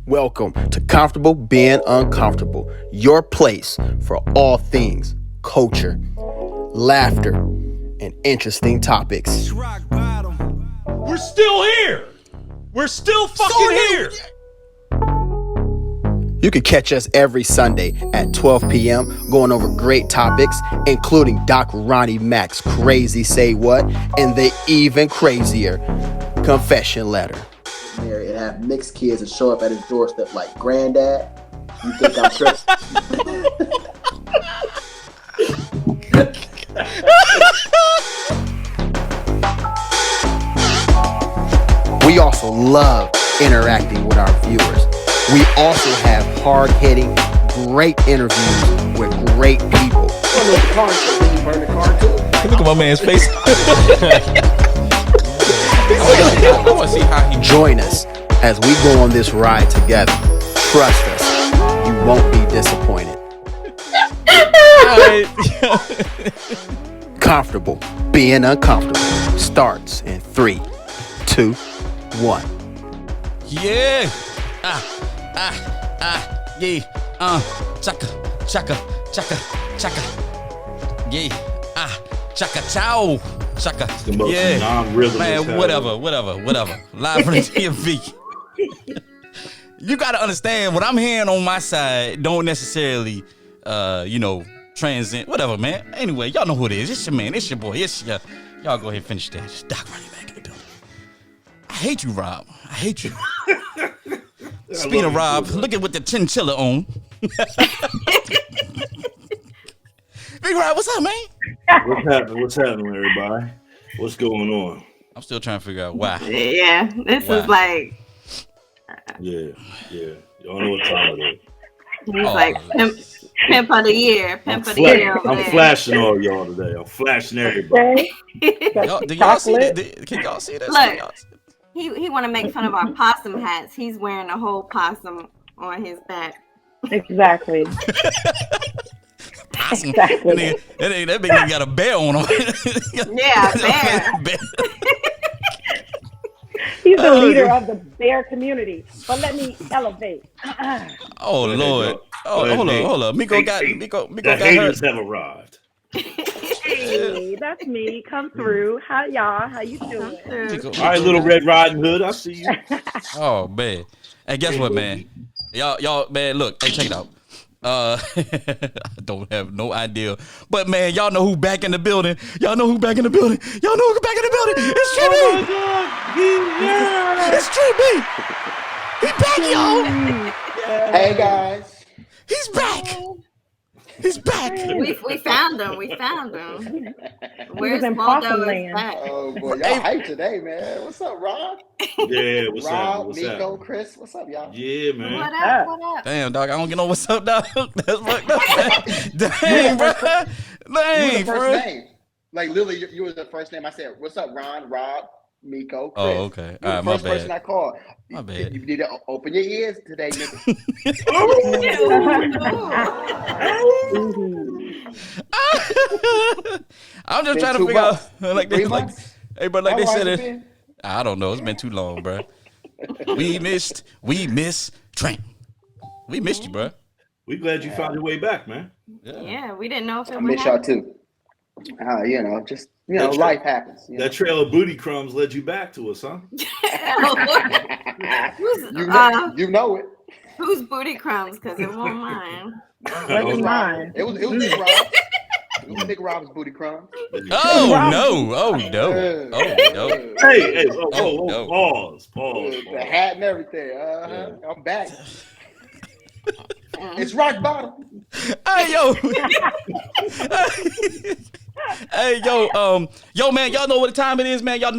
Welcome to Comfortable Being Uncomfortable, your place for all things culture, laughter, and interesting topics. We're still here. We're still fucking here. You can catch us every Sunday at 12 p.m. going over great topics, including Doc Ronnie Mac's Crazy Say What and the even crazier Confession Letter. Marry and have mixed kids and show up at his doorstep like, Granddad, you think I'm tripping? We also love interacting with our viewers. We also have hard-hitting, great interviews with great people. Look at my man's face. I want to see how he Join us as we go on this ride together. Trust us, you won't be disappointed. Comfortable Being Uncomfortable starts in 3, 2, 1. Yeah. Yeah. Chaka. Yeah. Chaka chow. Chaka. Yeah. Man, whatever. Live from the DMV. You gotta understand what I'm hearing on my side don't necessarily transcend whatever, man. Anyway, y'all know who it is. It's your man, it's your boy, it's your y'all go ahead and finish that. It's Doc Ronnie Mac in the building. I hate you, Rob. I hate you. Speaking of Rob, look at what the chinchilla on. Big Rob, what's up, man? What's happening, everybody? What's going on? I'm still trying to figure out why. Yeah, this is like... Yeah. Y'all know what time it is. He's like pimp of the year. I'm flashing all y'all today. I'm flashing everybody. Do y'all see that? Can y'all see this? Look, he want to make fun of our possum hats. He's wearing a whole possum on his back. Exactly. Possum. Exactly. That big nigga got a bear on him. Yeah, bear. He's the leader of the bear community. But let me elevate. Oh Lord. Hold on. Miko got haters have arrived. Hey, that's me. Come through. How y'all? How you doing? All right, little Red Riding Hood. I see you. Oh man. Hey, guess what, man? Y'all, man, look. Hey, check it out. I don't have no idea. But man, y'all know who back in the building. It's Trent. Oh my God. It's Trent. He's back, y'all. Hey, guys. He's back. He's back. We found him. Where's Waldo? Oh boy, y'all hype today, man. What's up, Rob? Yeah, what's Rob, up? Miko, Chris, what's up, y'all? Yeah, man. What up? Damn, dog. I don't get no what's up, dog. That's fucked up. Dang, bro. Dang, bro. Name. Like literally, you was the first name I said. What's up, Ron, Rob, Miko, Chris? Oh, okay. You're the first my person bad. I called. My bad. You need to open your ears today, nigga. I'm just trying to figure out like they said it. I don't know. It's been too long, bro. We missed Trent. We missed you, bro. We glad you found your way back, man. Yeah, we didn't know if it I would miss y'all too. Life happens. That trail of booty crumbs led you back to us, huh? You know it. Whose booty crumbs? Because it wasn't mine. Wasn't mine. It was Nick Rob. It was Nick Rob's booty crumbs. Oh no! Hey! No. Pause. The hat and everything. Yeah. I'm back. It's rock bottom. Hey yo. Hey yo, man, y'all know what time it is, man. Y'all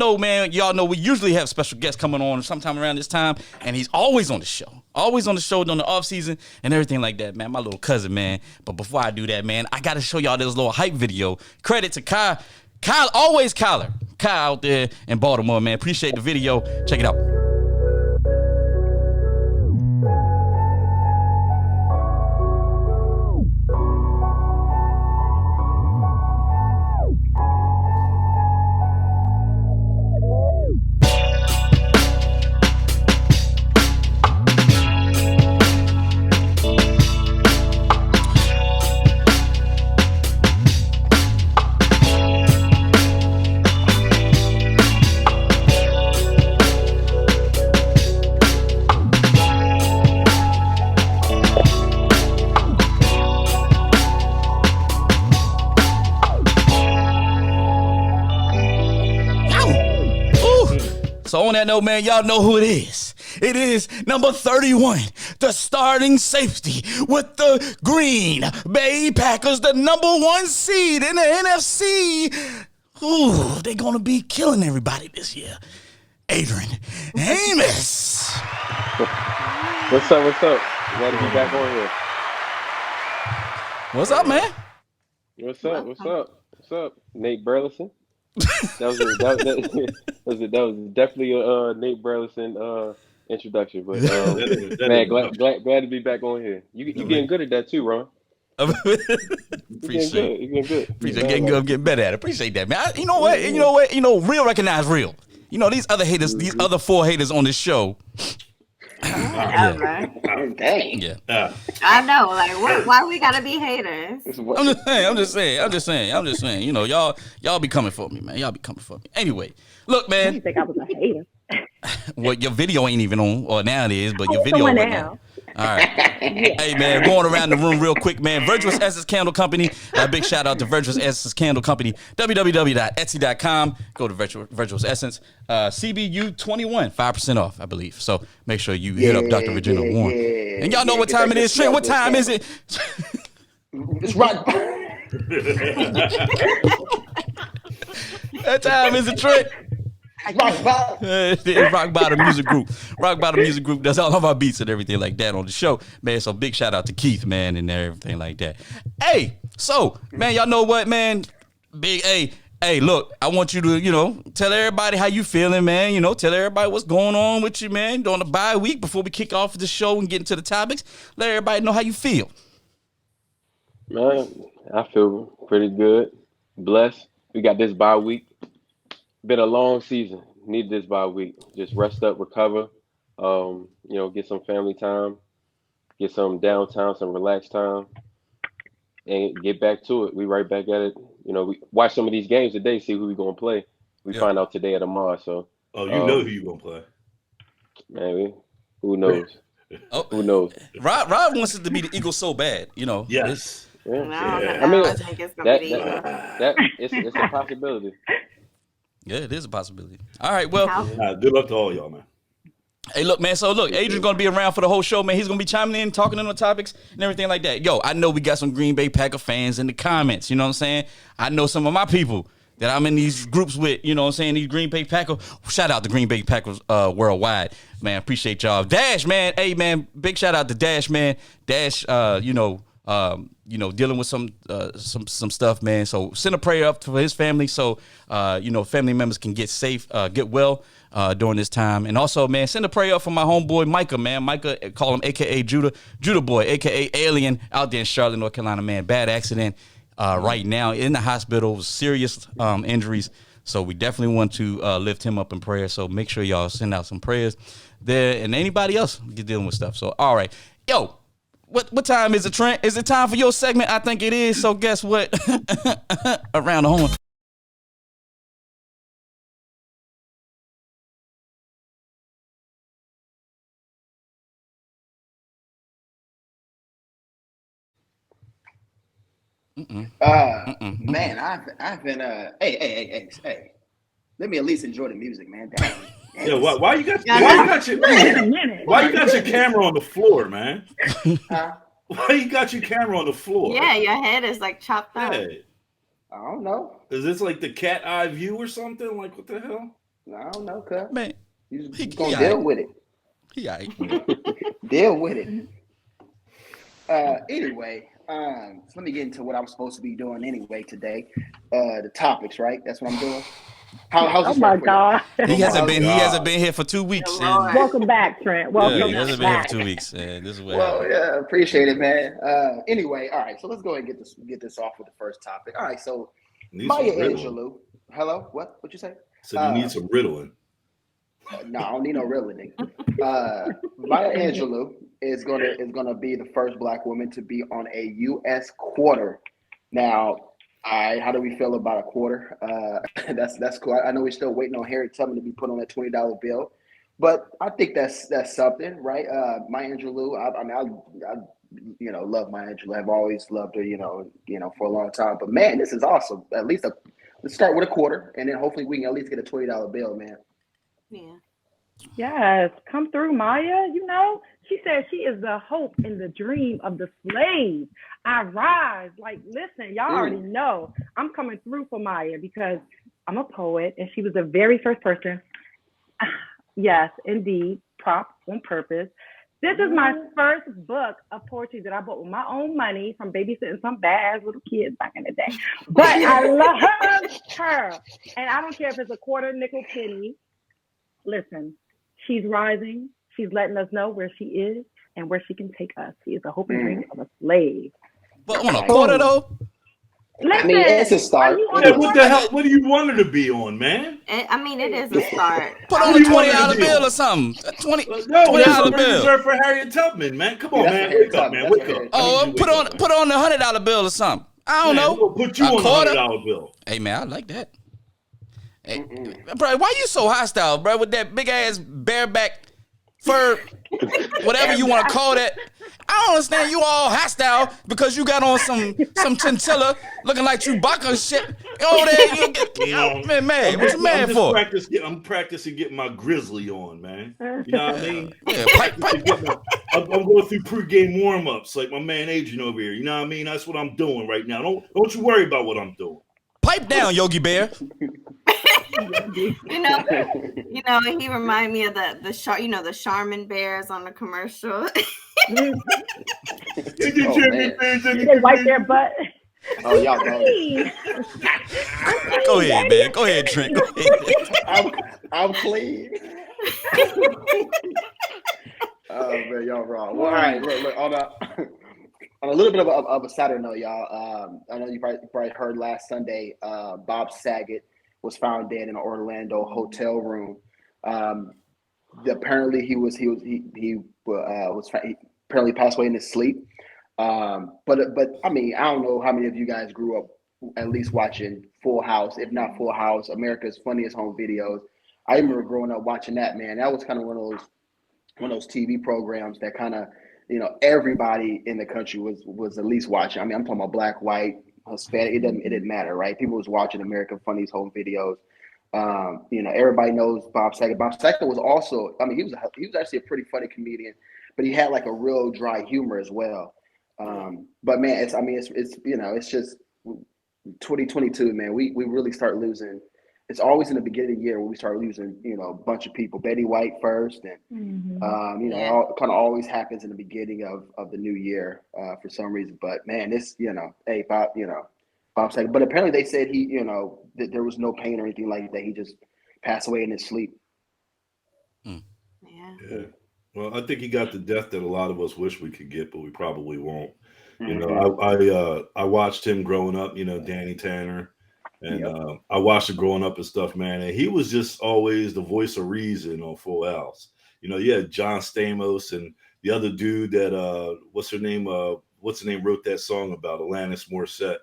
know we usually have special guests coming on sometime around this time, and he's always on the show during the off season and everything like that, man. My little cousin, man. But before I do that, man, I gotta show y'all this little hype video. Credit to Kyle, always Kyler out there in Baltimore, man. Appreciate the video. Check it out. on that note, man, y'all know who it is. It is number 31, the starting safety with the Green Bay Packers, the number 1 seed in the NFC. Ooh, they're going to be killing everybody this year. Adrian Amos. What's up? Glad to be back on here. What's up, man? What's up? Nate Burleson. That was definitely a Nate Burleson introduction. But man, glad to be back on here. You getting good at that too, Ron. Appreciate You getting good. Appreciate getting good. I'm getting better at it. Appreciate that, man. You know what? Real recognize real. You know, these other haters, these other 4 haters on this show. Whatever. Dang. Yeah. I know. Like, why we gotta be haters? I'm just saying. You know, y'all be coming for me, man. Y'all be coming for me. Anyway, look, man. You think I was a hater? Well, your video ain't even on, or now it is, but your video right now. All right. Hey, man, going around the room real quick, man. Virtuous Essence Candle Company. A big shout out to Virtuous Essence Candle Company. www.etsy.com. Go to Virtuous Essence. CBU 21, 5% off, I believe. So make sure you hit up Dr. Regina Warren. And y'all know what time it is. Trent, what time is it? It's right. That time is it, Trent? Rock bottom. It's Rock Bottom Music Group. Rock Bottom Music Group does all of our beats and everything like that on the show, man. So big shout out to Keith, man, and everything like that. Hey, so man, y'all know what, man? Big A. Hey, look, I want you to, tell everybody how you feeling, man. Tell everybody what's going on with you, man. During the bye week before we kick off the show and get into the topics, let everybody know how you feel. Man, I feel pretty good. Blessed. We got this bye week. Been a long season. Need this bye week. Just rest up, recover. Get some family time, get some downtime, some relaxed time, and get back to it. We right back at it. We watch some of these games today, see who we gonna play. We find out today or tomorrow. So. Oh, you know who you gonna play? Man, who knows? Who knows? Rob wants it to be the Eagles so bad. Yes. Yeah. I think it's gonna be. It's a possibility. Yeah, it is a possibility. All right, well. Good luck to all y'all, man. Hey, look, man. So, look, Adrian's going to be around for the whole show, man. He's going to be chiming in, talking on the topics and everything like that. Yo, I know we got some Green Bay Packer fans in the comments. You know what I'm saying? I know some of my people that I'm in these groups with, you know what I'm saying, these Green Bay Packers. Shout out to Green Bay Packers worldwide, man. Appreciate y'all. Dash, man. Hey, man, big shout out to Dash, man. Dash, dealing with some stuff, man. So send a prayer up for his family so, family members can get safe, get well during this time. And also, man, send a prayer up for my homeboy, Micah, man. Micah, call him a.k.a. Judah Boy, a.k.a. Alien, out there in Charlotte, North Carolina, man. Bad accident right now in the hospital, serious injuries. So we definitely want to lift him up in prayer. So make sure y'all send out some prayers there, and anybody else get dealing with stuff. So, all right. Yo, what time is it, Trent? Is it time for your segment? I think it is. So guess what? Around the horn. Man, I've been hey. Let me at least enjoy the music, man. Damn. Yeah, why you got your camera on the floor, man? Why you got your camera on the floor? Yeah, your head is like chopped up. Hey. I don't know. Is this like the cat eye view or something? Like, what the hell? I don't know, cuz. Man, You gonna deal with it. He all right. Deal with it. Anyway, so let me get into what I'm supposed to be doing anyway today. The topics, right? That's what I'm doing. How's Oh this my work for you? God. He hasn't been here for 2 weeks. Lord. Welcome back, Trent. Welcome He hasn't been here back. for 2 weeks. This is what Well, happened. yeah, appreciate it, man. Anyway, all right, so let's go ahead and get this off with the first topic. All right, so Need Maya some Ritalin. Angelou. Hello, what you say? So you need some Ritalin. No, I don't need no Ritalin. Maya Angelou is gonna be the first Black woman to be on a U.S. quarter. Now, how do we feel about a quarter? That's cool. I know we're still waiting on Harriet Tubman to be put on that $20 bill, but I think that's something, right? Maya Angelou. I love Maya Angelou. I've always loved her, for a long time. But man, this is awesome. At least let's start with a quarter, and then hopefully we can at least get a $20 bill, man. Yeah. Yes, come through, Maya. You know, she said she is the hope and the dream of the slave. I rise. Like, listen, y'all already know I'm coming through for Maya because I'm a poet and she was the very first person. Yes, indeed, props on purpose. This is my first book of poetry that I bought with my own money from babysitting some bad little kids back in the day. But I love her. And I don't care if it's a quarter, nickel, penny. Listen, she's rising. She's letting us know where she is and where she can take us. She is a hope and dream of a slave. But on a quarter though. Listen, I mean, it's a start. Yeah, what the hell? What do you want her to be on, man? I mean, it is a start. Put on What a do you want her to $20 be bill on? or something. No, $20 that's what we bill. reserved for Harriet Tubman, man. Come on, Yeah, that's man. for Harriet Wake up, Tubman. man. That's Wake for up. Harriet I need Oh, you to wake up, man. put on the $100 bill or something. I don't Man, know. we'll put you A on quarter? the $100 bill. Hey man, I like that. Hey, bro, why you so hostile, bro? With that big ass bareback fur, whatever you want to call that. I don't understand you all hostile because you got on some chinchilla looking like Chewbacca and shit. Over there, you get man. What you mad for? I'm practicing getting my grizzly on, man. You know what I mean? Yeah, I'm going through pregame warm-ups like my man Adrian over here. You know what I mean? That's what I'm doing right now. Don't you worry about what I'm doing. pipe down, Yogi Bear. You know, he reminded me of the Charmin bears on the commercial. They wipe their butt. Oh, y'all know. Go ahead, man. Go ahead, Trent. Go ahead. I'm clean. Oh man, y'all wrong. Well, all right, look on a little bit of a sadder note, y'all. I know you probably heard last Sunday. Bob Saget was found dead in an Orlando hotel room. Apparently, he apparently passed away in his sleep. But I mean, I don't know how many of you guys grew up at least watching Full House, if not Full House, America's Funniest Home Videos. I remember growing up watching that, man. That was kind of one of those TV programs that kind of, everybody in the country was at least watching. I mean, I'm talking about black, white, Hispanic. It didn't matter, right? People was watching American Funniest Home Videos. Everybody knows Bob Saget. Bob Saget was also, I mean, he was actually a pretty funny comedian, but he had like a real dry humor as well. But man, it's just 2022, man. We really start losing. It's always in the beginning of the year when we start losing, a bunch of people. Betty White first, and kind of always happens in the beginning of the new year for some reason. But man, this, hey, Bob Saget. But apparently they said he, that there was no pain or anything like that. He just passed away in his sleep. Yeah. Well, I think he got the death that a lot of us wish we could get, but we probably won't. I watched him growing up, Danny Tanner, and I watched him growing up and stuff, man. And he was just always the voice of reason on Full House. You had John Stamos and the other dude that what's the name wrote that song about Alanis Morissette,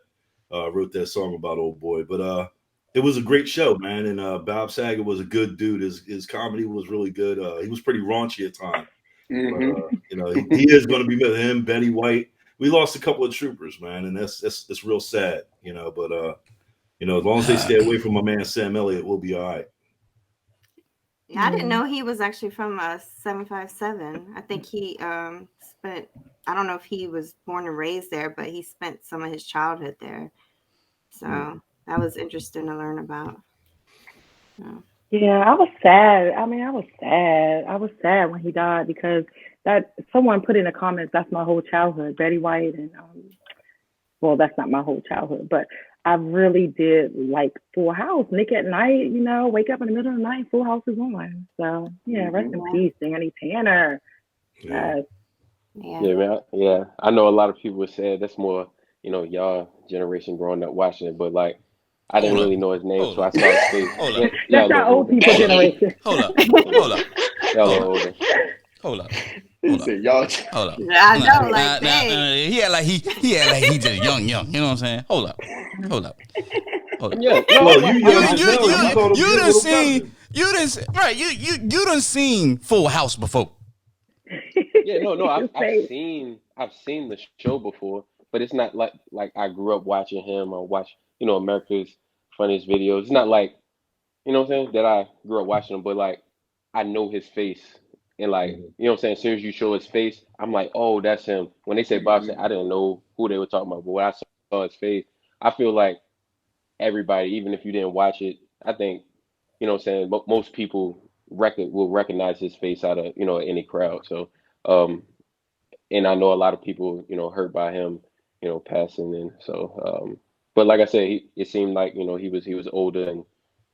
wrote that song about old boy. But it was a great show, man. And Bob Saget was a good dude. His comedy was really good. He was pretty raunchy at times. But, he is going to be with him, Betty White. We lost a couple of troopers, man, and that's real sad, But as long as they stay away from my man Sam Elliott, we'll be all right. I didn't know he was actually from 757. I think he spent. I don't know if he was born and raised there, but he spent some of his childhood there. So that was interesting to learn about. Yeah, I was sad. I mean, I was sad. I was sad when he died because that someone put in the comments, that's my whole childhood, Betty White. And, well, that's not my whole childhood, but I really did like Full House. Nick at Night, wake up in the middle of the night, Full House is on. So, yeah, rest in peace, Danny Tanner. Yeah, man. Yeah, I know a lot of people said that's more, y'all generation growing up watching it, but like, I didn't really know his name, so I started saying, that's our old people generation. Hold up. Y'all are older. Hold up. Y'all. Hold up. I know, like, hey. He had like he just young. You know what I'm saying? Hold up. Yeah, You done seen Full House before. Yeah, no, I've seen the show before, but it's not like I grew up watching him or watch, America's Funniest Videos. It's not like, what I'm saying, that I grew up watching them, but like I know his face. And like, you know what I'm saying? As soon as you show his face, I'm like, oh, that's him. When they say boxing, I didn't know who they were talking about. But when I saw his face, I feel like everybody, even if you didn't watch it, I think, you know what I'm saying, most people will recognize his face out of, any crowd. So, and I know a lot of people, hurt by him, passing. And so, but like I said, it seemed like, he was older and,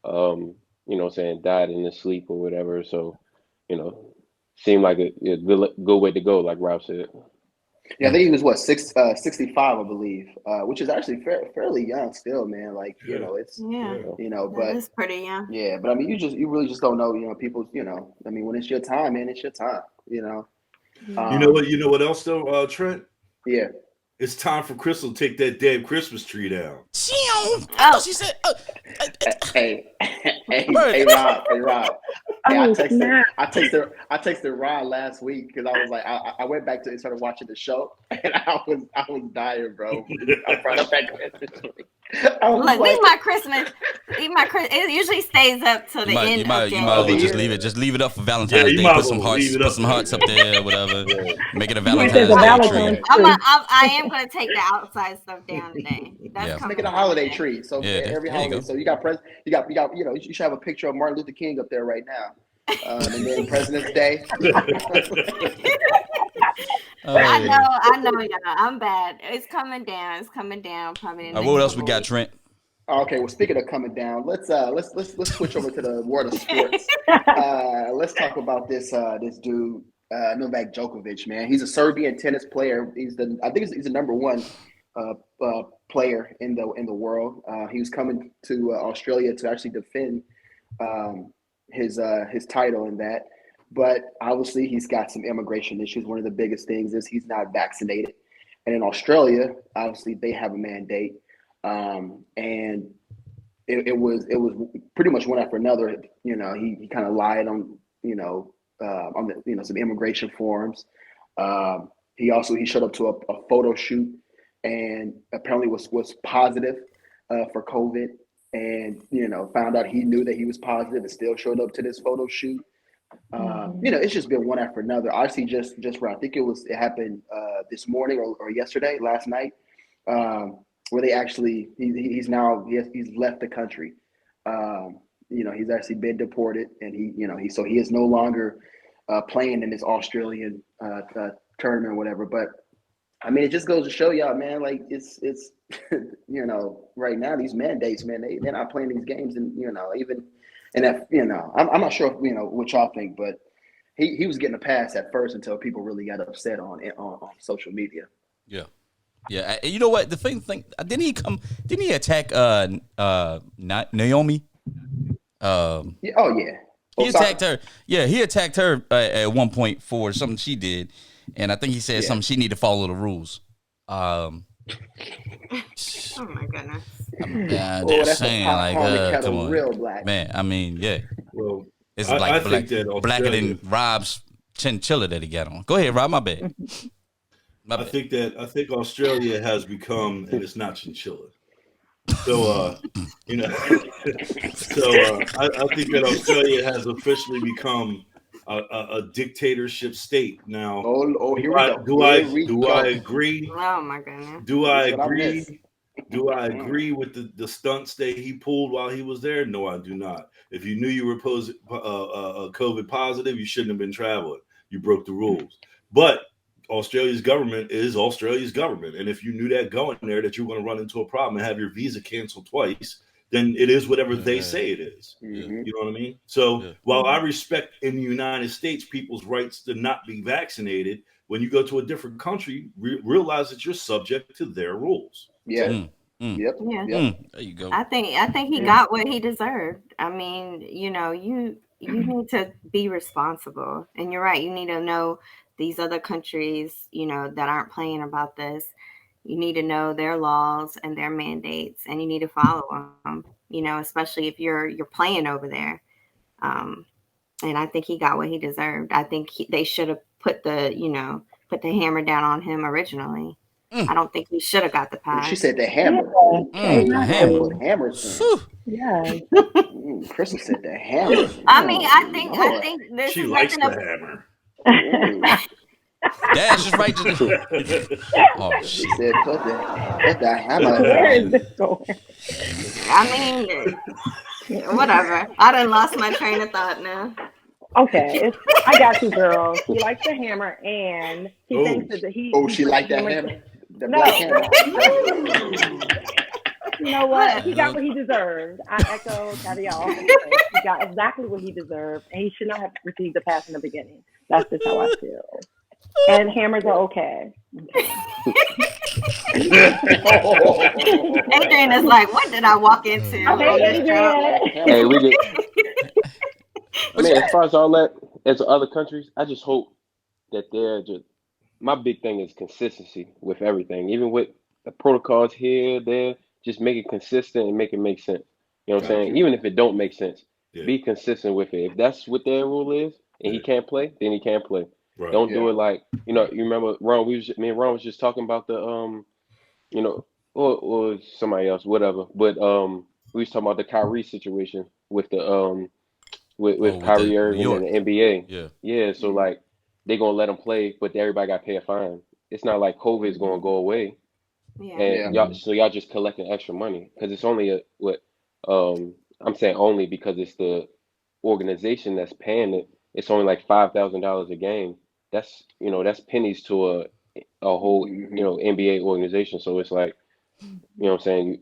you know what I'm saying, died in his sleep or whatever. So, seemed like a good way to go, like Ralph said. Yeah, I think he was what 65, I believe, which is actually fairly young still, man. Like it's but it's pretty young. Yeah, but I mean, you really just don't know, people. I mean, when it's your time, man, it's your time. You know what else though, Trent? Yeah. It's time for Crystal to take that damn Christmas tree down. Oh, she said. Hey, Rob. Hey, I texted Rod last week because I was like, I went back to and started watching the show, and I was dying, bro. I brought up that Christmas tree. Leave my Christmas. It usually stays up till the end. You might as well just leave it. Just leave it up for Valentine's Day. Put some hearts up there, whatever. Make it a Valentine's Day tree. I am going to take the outside stuff down today. That's make it a holiday tree. So every holiday. So you should have a picture of Martin Luther King up there right now. And then President's Day. I know, y'all. I'm bad. It's coming down. Probably. What else we got, Trent? Okay. Well, speaking of coming down, let's switch over to the world of sports. Let's talk about this dude, Novak Djokovic. Man, he's a Serbian tennis player. He's the number one player in the world. He was coming to Australia to actually defend his title in that. But obviously, he's got some immigration issues. One of the biggest things is he's not vaccinated. And in Australia, obviously, they have a mandate. And it was pretty much one after another. He kind of lied on some immigration forms. He showed up to a photo shoot and apparently was positive for COVID. And found out he knew that he was positive and still showed up to this photo shoot. It's just been one after another. Obviously, just I think it happened this morning or last night, where they actually he's left the country. He's actually been deported, and he is no longer playing in this Australian tournament or whatever. But I mean, it just goes to show y'all, man. Like it's right now these mandates, man, they're not playing these games, and even. And that, I'm not sure, what y'all think, but he was getting a pass at first until people really got upset on social media. Yeah. Yeah. And you know what? The thing, didn't he attack Naomi? He attacked her. Yeah, he attacked her at one point for something she did. And I think he said something she need to follow the rules. Oh my goodness. I'm just saying, like, come on, real black. Man. I mean, yeah. Well, it's like blacker than Rob's chinchilla that he got on. Go ahead, Rob. My bad. I think Australia has become, and it's not chinchilla. So, I think that Australia has officially become a dictatorship state now. Do I agree? Oh my goodness. Do I agree? Do I agree with the stunts that he pulled while he was there? No, I do not. If you knew you were COVID positive, you shouldn't have been traveling. You broke the rules. But Australia's government is Australia's government. And if you knew that going there, that you were going to run into a problem and have your visa canceled twice, then it is whatever they say it is. Mm-hmm. You know what I mean? So while I respect in the United States people's rights to not be vaccinated, when you go to a different country, realize that you're subject to their rules. Yeah. Yeah. There you go. I think he got what he deserved. I mean, you need to be responsible, and you're right. You need to know these other countries, that aren't playing about this. You need to know their laws and their mandates, and you need to follow them. Especially if you're playing over there. And I think he got what he deserved. I think they should have put the hammer down on him originally. I don't think he should have got the pass. She said the hammer. The hammer. Hammers. Yeah. Ooh, Crystal said the hammer. I mean, I think this She is likes nothing the hammer. Ooh. Dad's just right to the. Oh She shit! said, put the hammer Where is down. this going? I mean, whatever. I done lost my train of thought now. Okay, I got you, girl. She likes the hammer, and he Oh. thinks that he. Oh, he she puts liked that hammer- hammer? The No. black hammer. You know what? He got what he deserved. I echo Daddy all. He got exactly what he deserved, and he should not have received the pass in the beginning. That's just how I feel. And hammers are okay. Adrian is like, what did I walk into? on Okay, this show? Adrian. Hey, we get. I mean, as far as all that, as other countries, I just hope that they're just. My big thing is consistency with everything, even with the protocols here, there. Just make it consistent and make it make sense. You know what I'm saying? Even if it don't make sense, be consistent with it. If that's what their rule is, and he can't play, then he can't play. Right. Don't do it like you remember Ron. Me and Ron was just talking about the or somebody else, whatever. But we was talking about the Kyrie situation with the with Kyrie Irving and the NBA. Yeah. So like they gonna let him play, but everybody got to pay a fine. It's not like COVID is gonna go away. And y'all just collecting extra money because it's only I'm saying only because it's the organization that's paying it. It's only like $5,000 a game. That's that's pennies to a whole NBA organization. So it's like what I'm saying.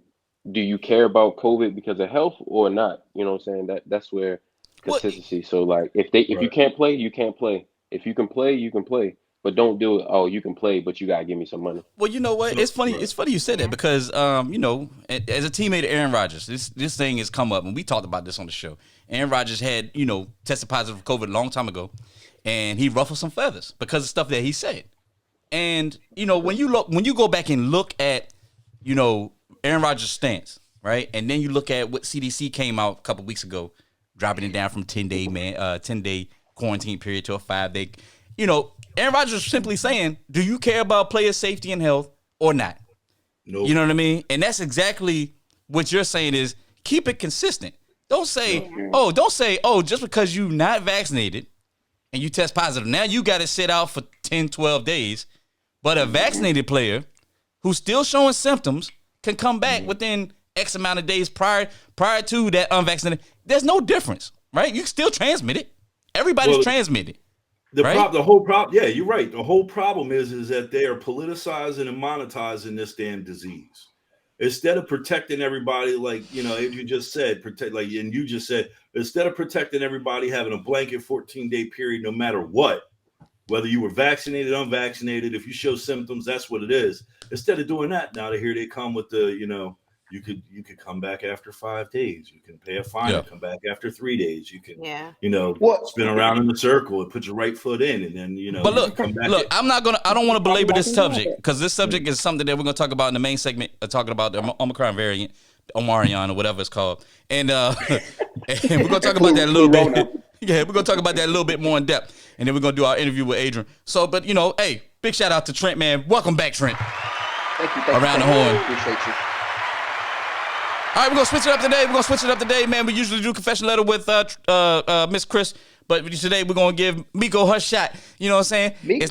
Do you care about COVID because of health or not? You know what I'm saying? That's where consistency. So like if you can't play, you can't play. If you can play, you can play. But don't do it. Oh, you can play, but you gotta give me some money. Well, you know what? It's funny. It's funny you said that because, as a teammate of Aaron Rodgers, this thing has come up, and we talked about this on the show. Aaron Rodgers had, tested positive for COVID a long time ago, and he ruffled some feathers because of stuff that he said. And when you go back and look at, Aaron Rodgers' stance, right, and then you look at what CDC came out a couple weeks ago, dropping it down from 10-day quarantine period to a 5-day. Aaron Rodgers is simply saying, do you care about player safety and health or not? Nope. You know what I mean? And that's exactly what you're saying is keep it consistent. Don't say, just because you're not vaccinated and you test positive, now you got to sit out for 10, 12 days. But a vaccinated player who's still showing symptoms can come back within X amount of days prior to that unvaccinated. There's no difference, right? You still transmit it. Everybody's transmitted. The whole problem, yeah, you're right. The whole problem is that they are politicizing and monetizing this damn disease. Instead of protecting everybody, like Adrian just said, and you just said, instead of protecting everybody, having a blanket 14-day period, no matter what, whether you were vaccinated, unvaccinated, if you show symptoms, that's what it is. Instead of doing that, now here they come with the, you could come back after 5 days. You can pay a fine and come back after 3 days. You can, spin around in the circle and put your right foot in, and then But look, come back. I don't want to belabor this subject because this subject is something that we're gonna talk about in the main segment, talking about the Omicron variant, Omarion or whatever it's called, and and we're gonna talk about that a little bit. Yeah, we're gonna talk about that a little bit more in depth, and then we're gonna do our interview with Adrian. So, but hey, big shout out to Trent, man. Welcome back, Trent. Thank you. Around the horn. Appreciate you. All right, we're gonna switch it up today. Man. We usually do confession letter with Miss Chris, but today we're gonna give Miko her shot. You know what I'm saying? Miko.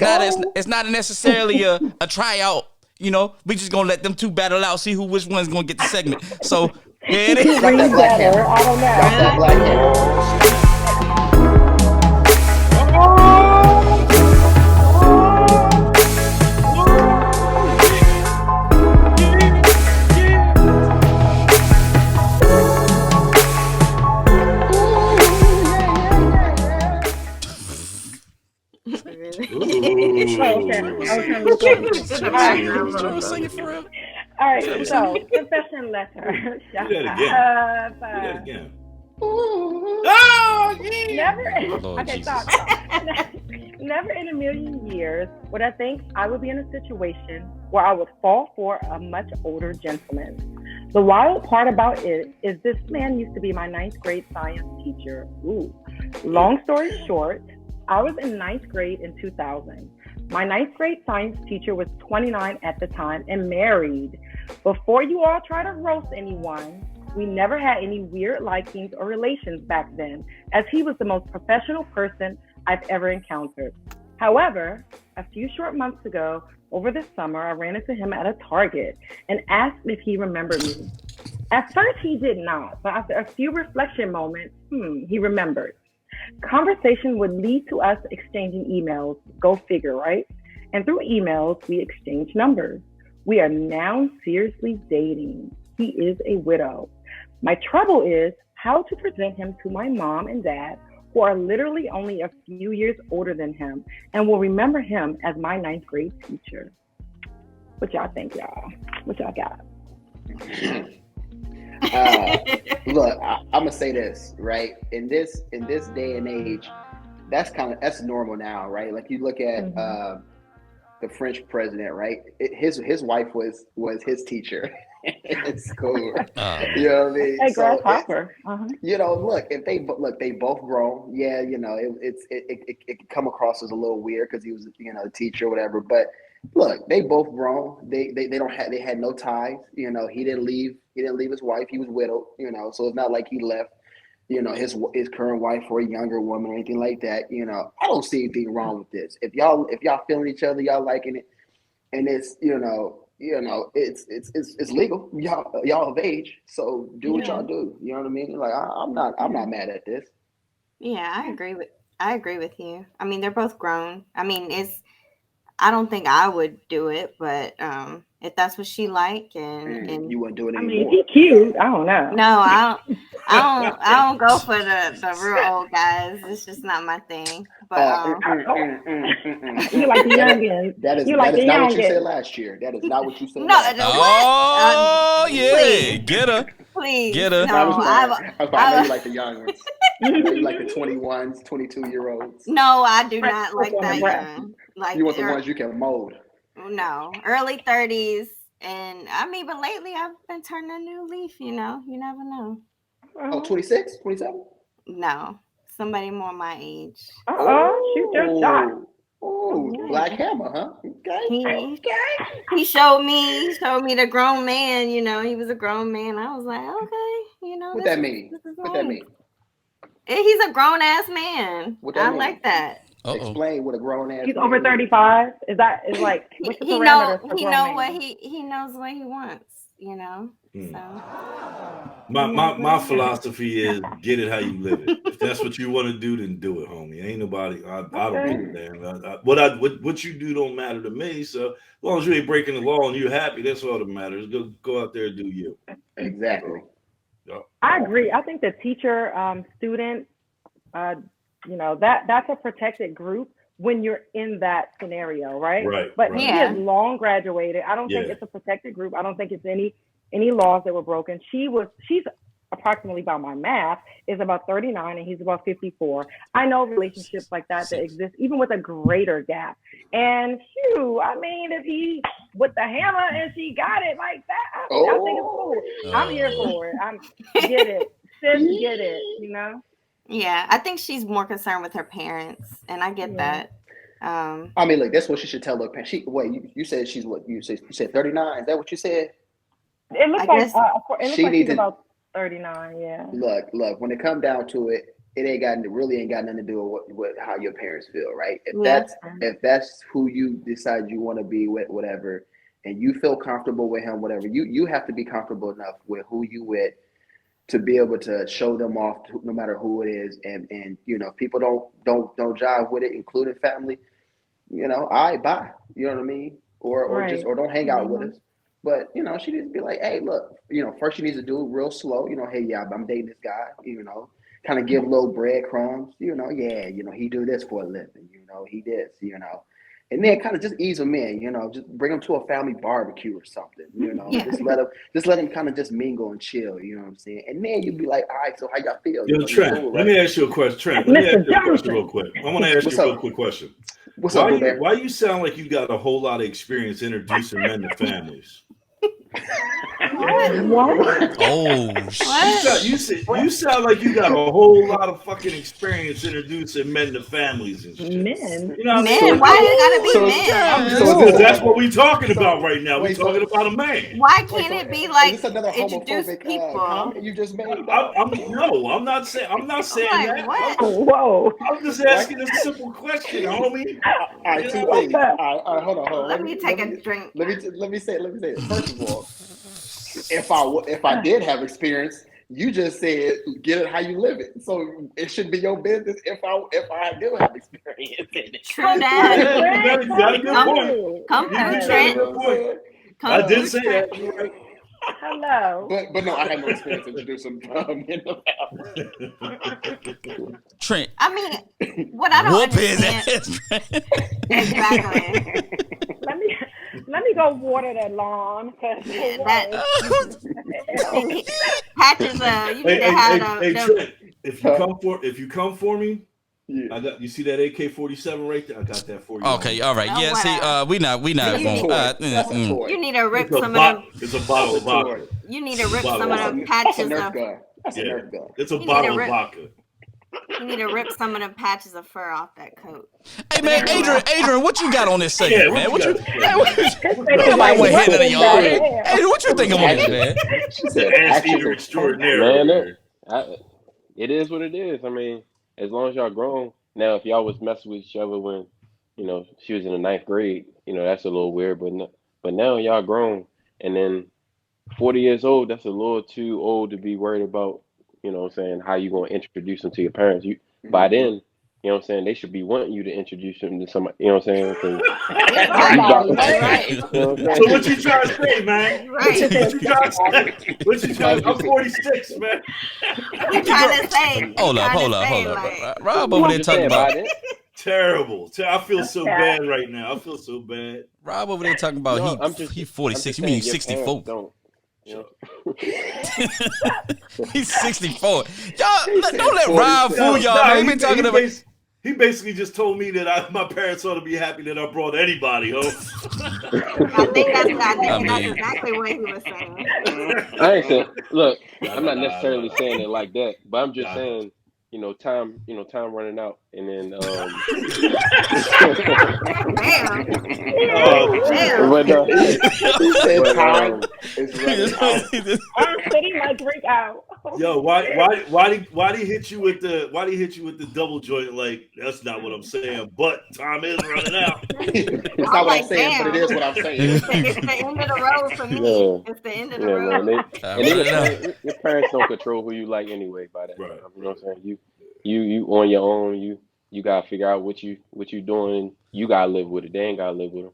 It's not necessarily a tryout. We just gonna let them two battle out, see which one's gonna get the segment. So yeah, it is. Drop that black hammer. I don't know. Drop that black hammer. All right, so confession letter. Do that again. Stop. Never in a million years would I think I would be in a situation where I would fall for a much older gentleman. The wild part about it is this man used to be my 9th grade science teacher. Ooh. Long story short, I was in 9th grade in 2000. My 9th grade science teacher was 29 at the time and married. Before you all try to roast anyone, We never had any weird likings or relations back then, as he was the most professional person I've ever encountered. However, a few short months ago, over the summer, I ran into him at a Target and asked if he remembered me. At first, he did not, but after a few reflection moments, he remembered. Conversation would lead to us exchanging emails. Go figure, right? And through emails, we exchanged numbers. We are now seriously dating. He is a widow. My trouble is how to present him to my mom and dad, who are literally only a few years older than him and will remember him as my 9th grade teacher. What y'all think, y'all? What y'all got? Look, I'm gonna say this, right? In this day and age, that's normal now, right? Like you look at the French president, right? His wife was his teacher in school. You know what I mean? Hey, grasshopper. You know, look, if they both grown, yeah, you know, it could come across as a little weird because he was, you know, a teacher or whatever. But look, they both grown. They had no ties. You know, he didn't leave his wife. He was widowed. You know, so it's not like he left, you know, his current wife for a younger woman or anything like that. You know, I don't see anything wrong with this. If y'all feeling each other, y'all liking it, and it's it's legal. Y'all of age, so do what y'all do. You know what I mean? Like I'm not mad at this. Yeah, I agree with you. I mean, they're both grown. I mean, I don't think I would do it, but if that's what she like, and you wouldn't do it anymore. I mean, he cute. I don't know. No, I don't go for the real old guys. It's just not my thing. But you like the youngins. That is not what you said last year. That is not what you said. No, last year. Oh yeah, please. Get her. Please, Get her. no, I know you like the young ones. I know you like the 21s, 22-year-olds. No, I do not like that young. Like you want the ones you can mold. No, early 30s. And I mean, but lately I've been turning a new leaf, you know. You never know. Oh, 26, 27? No, somebody more my age. Shoot your shot. Oh, Black Hammer, huh? Okay. He showed me the grown man, you know. He was a grown man. I was like, okay, you know. What that mean? What that mean? He's a grown ass man. I like that. Explain what a grown ass. He's over 35. Is like what's the parameters for grown man? He knows what he wants, you know. So my philosophy is get it how you live it. If that's what you want to do, then do it, homie. Ain't nobody. I don't give a damn. What you do don't matter to me. So as long as you ain't breaking the law and you're happy, that's all that matters. Go out there and do you. Exactly. I agree. I think the teacher, student, you know, that's a protected group when you're in that scenario, right? But he is long graduated. I don't think it's a protected group. I don't think it's any laws that were broken. She's approximately, by my math, is about 39 and he's about 54. I know relationships like that exist, even with a greater gap. And I mean, if he with the hammer and she got it like that, I think it's cool. I'm here for it. Get it. Sis, get it, you know? Yeah, I think she's more concerned with her parents, and I get that. I mean, look, that's what she should tell her parents. You said she's what? You said 39. Is that what you said? It looks like she's about 39. Yeah. Look. When it comes down to it, it ain't got nothing to do with how your parents feel, right? If that's who you decide you want to be with, whatever, and you feel comfortable with him, whatever, you have to be comfortable enough with who you with to be able to show them off, no matter who it is, and you know, if people don't jive with it, including family, you know, bye, you know what I mean, or don't hang out with us. But you know, she needs to be like, hey, look, you know, first she needs to do it real slow, you know, hey, yeah, I'm dating this guy, you know, kind of give little breadcrumbs, you know, yeah, you know, he do this for a living, you know, he this, you know. And then kind of just ease them in, you know, just bring them to a family barbecue or something, you know, just let them kind of just mingle and chill, you know what I'm saying? And then you'd be like, all right, so how y'all feel? Yo, Trent, cool, right? Let me ask you a question. Trent, let me ask you a question real quick. I want to ask you a real quick question. What's up, man? Why you sound like you got a whole lot of experience introducing men to families? What? Oh What? You sound like you got a whole lot of fucking experience introducing men to families and shit. Men. You know what I Men? mean? Why it gotta be So- men? Because that's what we're talking about right now. We're Wait, talking about a man. Why can't it be like is this another introduce homophobic people? comment you just made? I'm not saying I'm like, that. what? Whoa. I'm just asking a simple question, homie. All right, You two know? things. All right, hold on. Let me take a drink. Let me say it. First of all, if I did have experience, you just said get it how you live it. So it should be your business if I do have experience in it. True that. Yeah, you got a good point. Come You through, got a Trent. good point. Come I did through, say Trent. that. You're right. Hello. But no, I had no experience introducing in the family. Trent. I mean, what I don't Whoop his understand. ass. Exactly. Let me go water that lawn. That patches. You need to have Hey, the Trent, if you come for me, Yeah. you see that AK-47 right there? I got that for you. Okay, all right. Oh, Yeah, see, whatever. we not That's a going. toy. That's a toy. You need to rip It's a, some of them. it's a bottle of vodka. You need to rip Bottle some of of them That's a patches Nerf of. gun. That's a Yeah. Nerf gun. It's a You need bottle to of rip- vodka. You need to rip some of them patches of fur off that coat. Hey man, Adrian, what you got on this segment, Yeah, man? what What you? you got? Hey, what you- Like, Nobody went hitting in the yard. yeah. Hey, what you think about this, man? She said, Ass "Patches eater of extraordinaire. Man, it is what it is. I mean, as long as y'all grown. Now, if y'all was messing with each other when, she was in the 9th grade, that's a little weird. But now y'all grown, and then 40 years old, that's a little too old to be worried about. What I'm saying, how you gonna introduce them to your parents? By then, what I'm saying, they should be wanting you to introduce them to somebody. You know what I'm saying? 'Cause Right. you know what I'm So saying? what you trying to say, man? Right. What you trying to say? What you trying to, I'm 46, man. You trying to say? Hold up. Rob over there talking about. Terrible. I feel so bad right now. I feel so bad. Rob over there talking about No, he 46. You saying mean your 64? parents don't, He's 64. Y'all don't let Rob 46. fool y'all, man. He been talking about. He basically just told me that my parents ought to be happy that I brought anybody home. I think that's mean- exactly what he was saying. I ain't saying. Look, I'm not Nah. necessarily saying it like that, but I'm just Nah. saying, time running out, and then Damn. but, He said But, time is running out. I'm sitting my drink out. Yo, why he hit you with the double joint? Like, that's not what I'm saying, but time is running out. It's not what I'm saying, but it is what I'm saying. It's the end of the road for me. Yeah. It's the end of the yeah, road. man, I and then really your parents don't control who you like anyway. By that, Right. time, you know what I'm saying? You on your own. You gotta figure out what you doing. You gotta live with it. They ain't gotta live with them.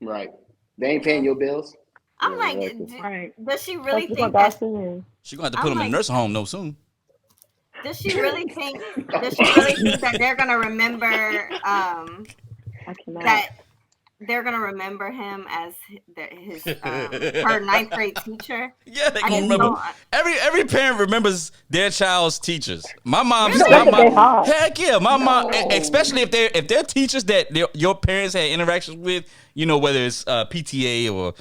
Right. They ain't paying your bills. I'm Yeah, like, exactly. Right. does she really That's think what I that? seen. She gonna have to put him in a nursing home no soon. Does she really think? Does she really think that they're gonna remember? I cannot. That they're gonna remember him as his her 9th grade teacher. Yeah, they I gonna didn't remember. know. Every parent remembers their child's teachers. My mom, Really? my That's what they mom, hide. heck yeah, my mom, No. especially if they're teachers that your parents had interactions with, whether it's PTA or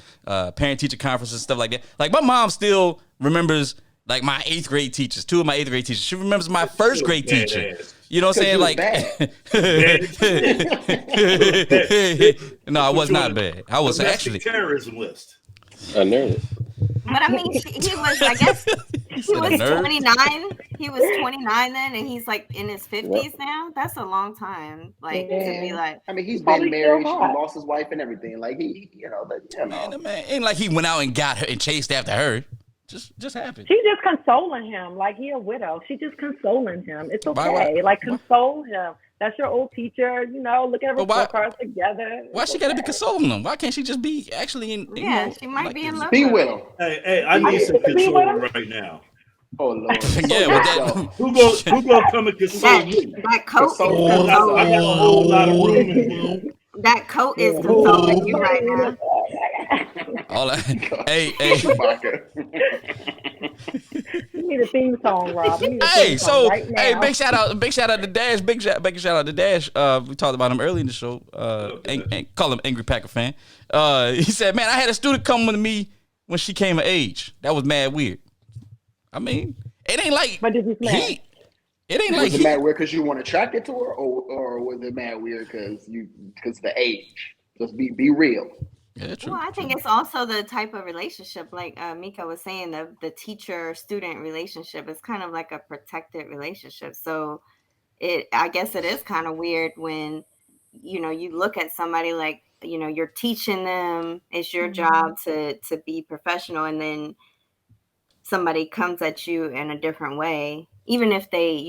parent teacher conferences and stuff like that. Like my mom still remembers like my 8th grade teachers, 2 of my 8th grade teachers. She remembers my 1st grade teacher. Badass. You know what I'm saying? Because Like, no, I was not bad. I was Domestic actually. terrorism list. A nerd. But I mean, he was. I guess he said a was nerd? 29. He was 29 then, and he's like in his 50s now. That's a long time. Like to be like. I mean, he's Probably been married. still He hot. lost his wife and everything. Like Man, ain't like he went out and got her and chased after her. Just happened. She just consoling him, like he a widow. She just consoling him. It's Why- okay. Like console him. That's your old teacher. Look at But why- report cards together. Why she gotta be consoling him? Why can't she just be actually in? Yeah, she might be in love. Be with him. Hey, I need some consoling right now. Oh Lord. Yeah, with that. Who gonna come and console me? That coat is Console- I got consoling. a whole lot of room in me. That coat is consoling you right now. All I, hey, Chewbacca. You need a theme song, Rob. You need a hey, theme so song right now. hey, big shout out to Dash, big shout out to Dash. We talked about him early in the show. Call him Angry Packer fan. He said, man, I had a student come to me when she came of age. That was mad weird. I mean, it ain't like But did you smash? he. It ain't like Was it he. mad weird because you weren't attracted to her, or was it mad weird because the age? Just be real. Yeah, true. Well, I think it's also the type of relationship, like Miko was saying, the teacher-student relationship is kind of like a protected relationship. So I guess it is kind of weird when, you look at somebody like, you're teaching them, it's your job to be professional, and then somebody comes at you in a different way, even if they,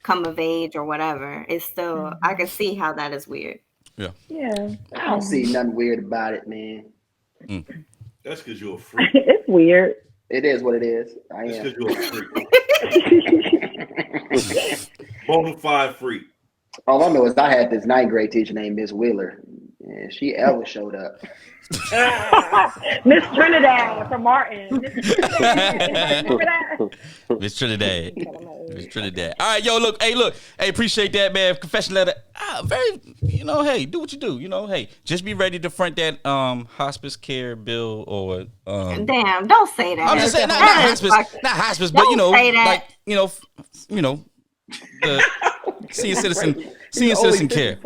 come of age or whatever, it's still, I can see how that is weird. Yeah. Yeah. I don't see nothing weird about it, man. That's because you're a freak. It's weird. It is what it is. I That's am. because you're a freak. Bonafide freak. All I know is I had this 9th grade teacher named Miss Wheeler, and she ever showed up. Miss Trinidad from Martin. Miss Trinidad. Miss Trinidad. All right, yo, look, hey, appreciate that, man. Confession letter. Very, hey, do what you do. Hey, just be ready to front that hospice care bill or Damn, don't say that. I'm just saying, not hospice, but Don't say that. the senior citizen care.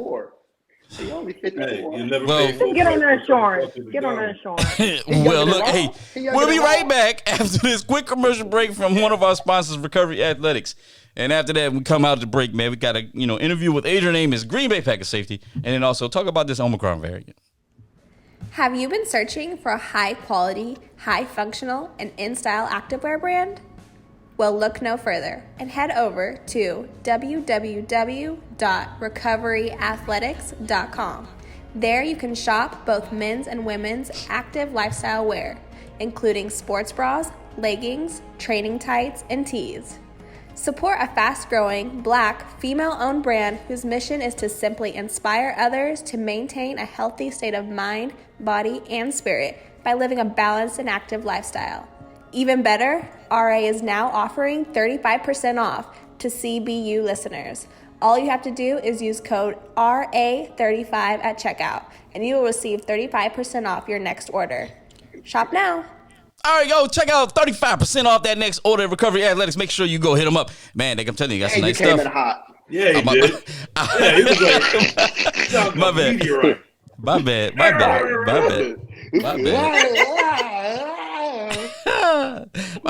He only 54. Hey, you never Well, paid full Get on the price. insurance. Get on the insurance. Well, look, hey, He younger we'll be than right all. back after this quick commercial break from one of our sponsors, Recovery Athletics. And after that, we come out of the break, man. We got a interview with Adrian Amos, Green Bay Packers safety, and then also talk about this Omicron variant. Have you been searching for a high-quality, high-functional, and in-style activewear brand? Well, look no further and head over to www.recoveryathletics.com. There you can shop both men's and women's active lifestyle wear, including sports bras, leggings, training tights, and tees. Support a fast-growing, Black, female-owned brand whose mission is to simply inspire others to maintain a healthy state of mind, body, and spirit by living a balanced and active lifestyle. Even better, RA is now offering 35% off to CBU listeners. All you have to do is use code RA35 at checkout, and you will receive 35% off your next order. Shop now. All right, yo, check out 35% off that next order at Recovery Athletics. Make sure you go hit them up. Man, I'm telling you, got some And you nice came in stuff. hot. Yeah, he did. Yeah, he was like, sounds My like bad. meteorite. My bad. My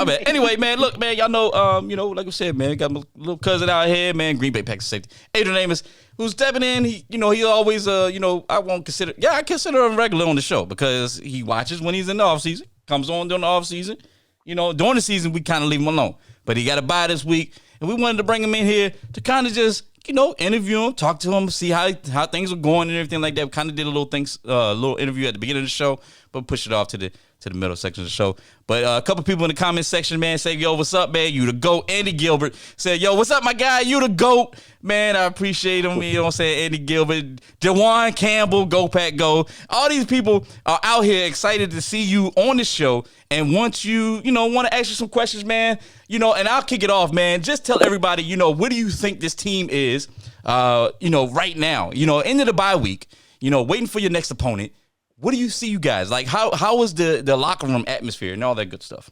bad. Anyway, man, look, man, y'all know, like I said, man, got my little cousin out here, man, Green Bay Packers safety, Adrian Amos, who's stepping in. He always, I consider him regular on the show because he watches when he's in the off season, comes on during the off season. During the season, we kind of leave him alone, but he got a bye this week, and we wanted to bring him in here to kind of just, interview him, talk to him, see how things are going and everything like that. We kind of did a little interview at the beginning of the show, but pushed it off to the middle section of the show. But a couple people in the comment section, man, say, yo, what's up, man? You the GOAT. Andy Gilbert said, yo, what's up, my guy? You the GOAT. Man, I appreciate him. You know what I'm saying? Andy Gilbert, DeJuan Campbell, Go Pack Go. All these people are out here excited to see you on the show and want you, want to ask you some questions, man. And I'll kick it off, man. Just tell everybody, what do you think this team is, right now? Into the bye week, waiting for your next opponent. What do you see, you guys? Like, how was the locker room atmosphere and all that good stuff?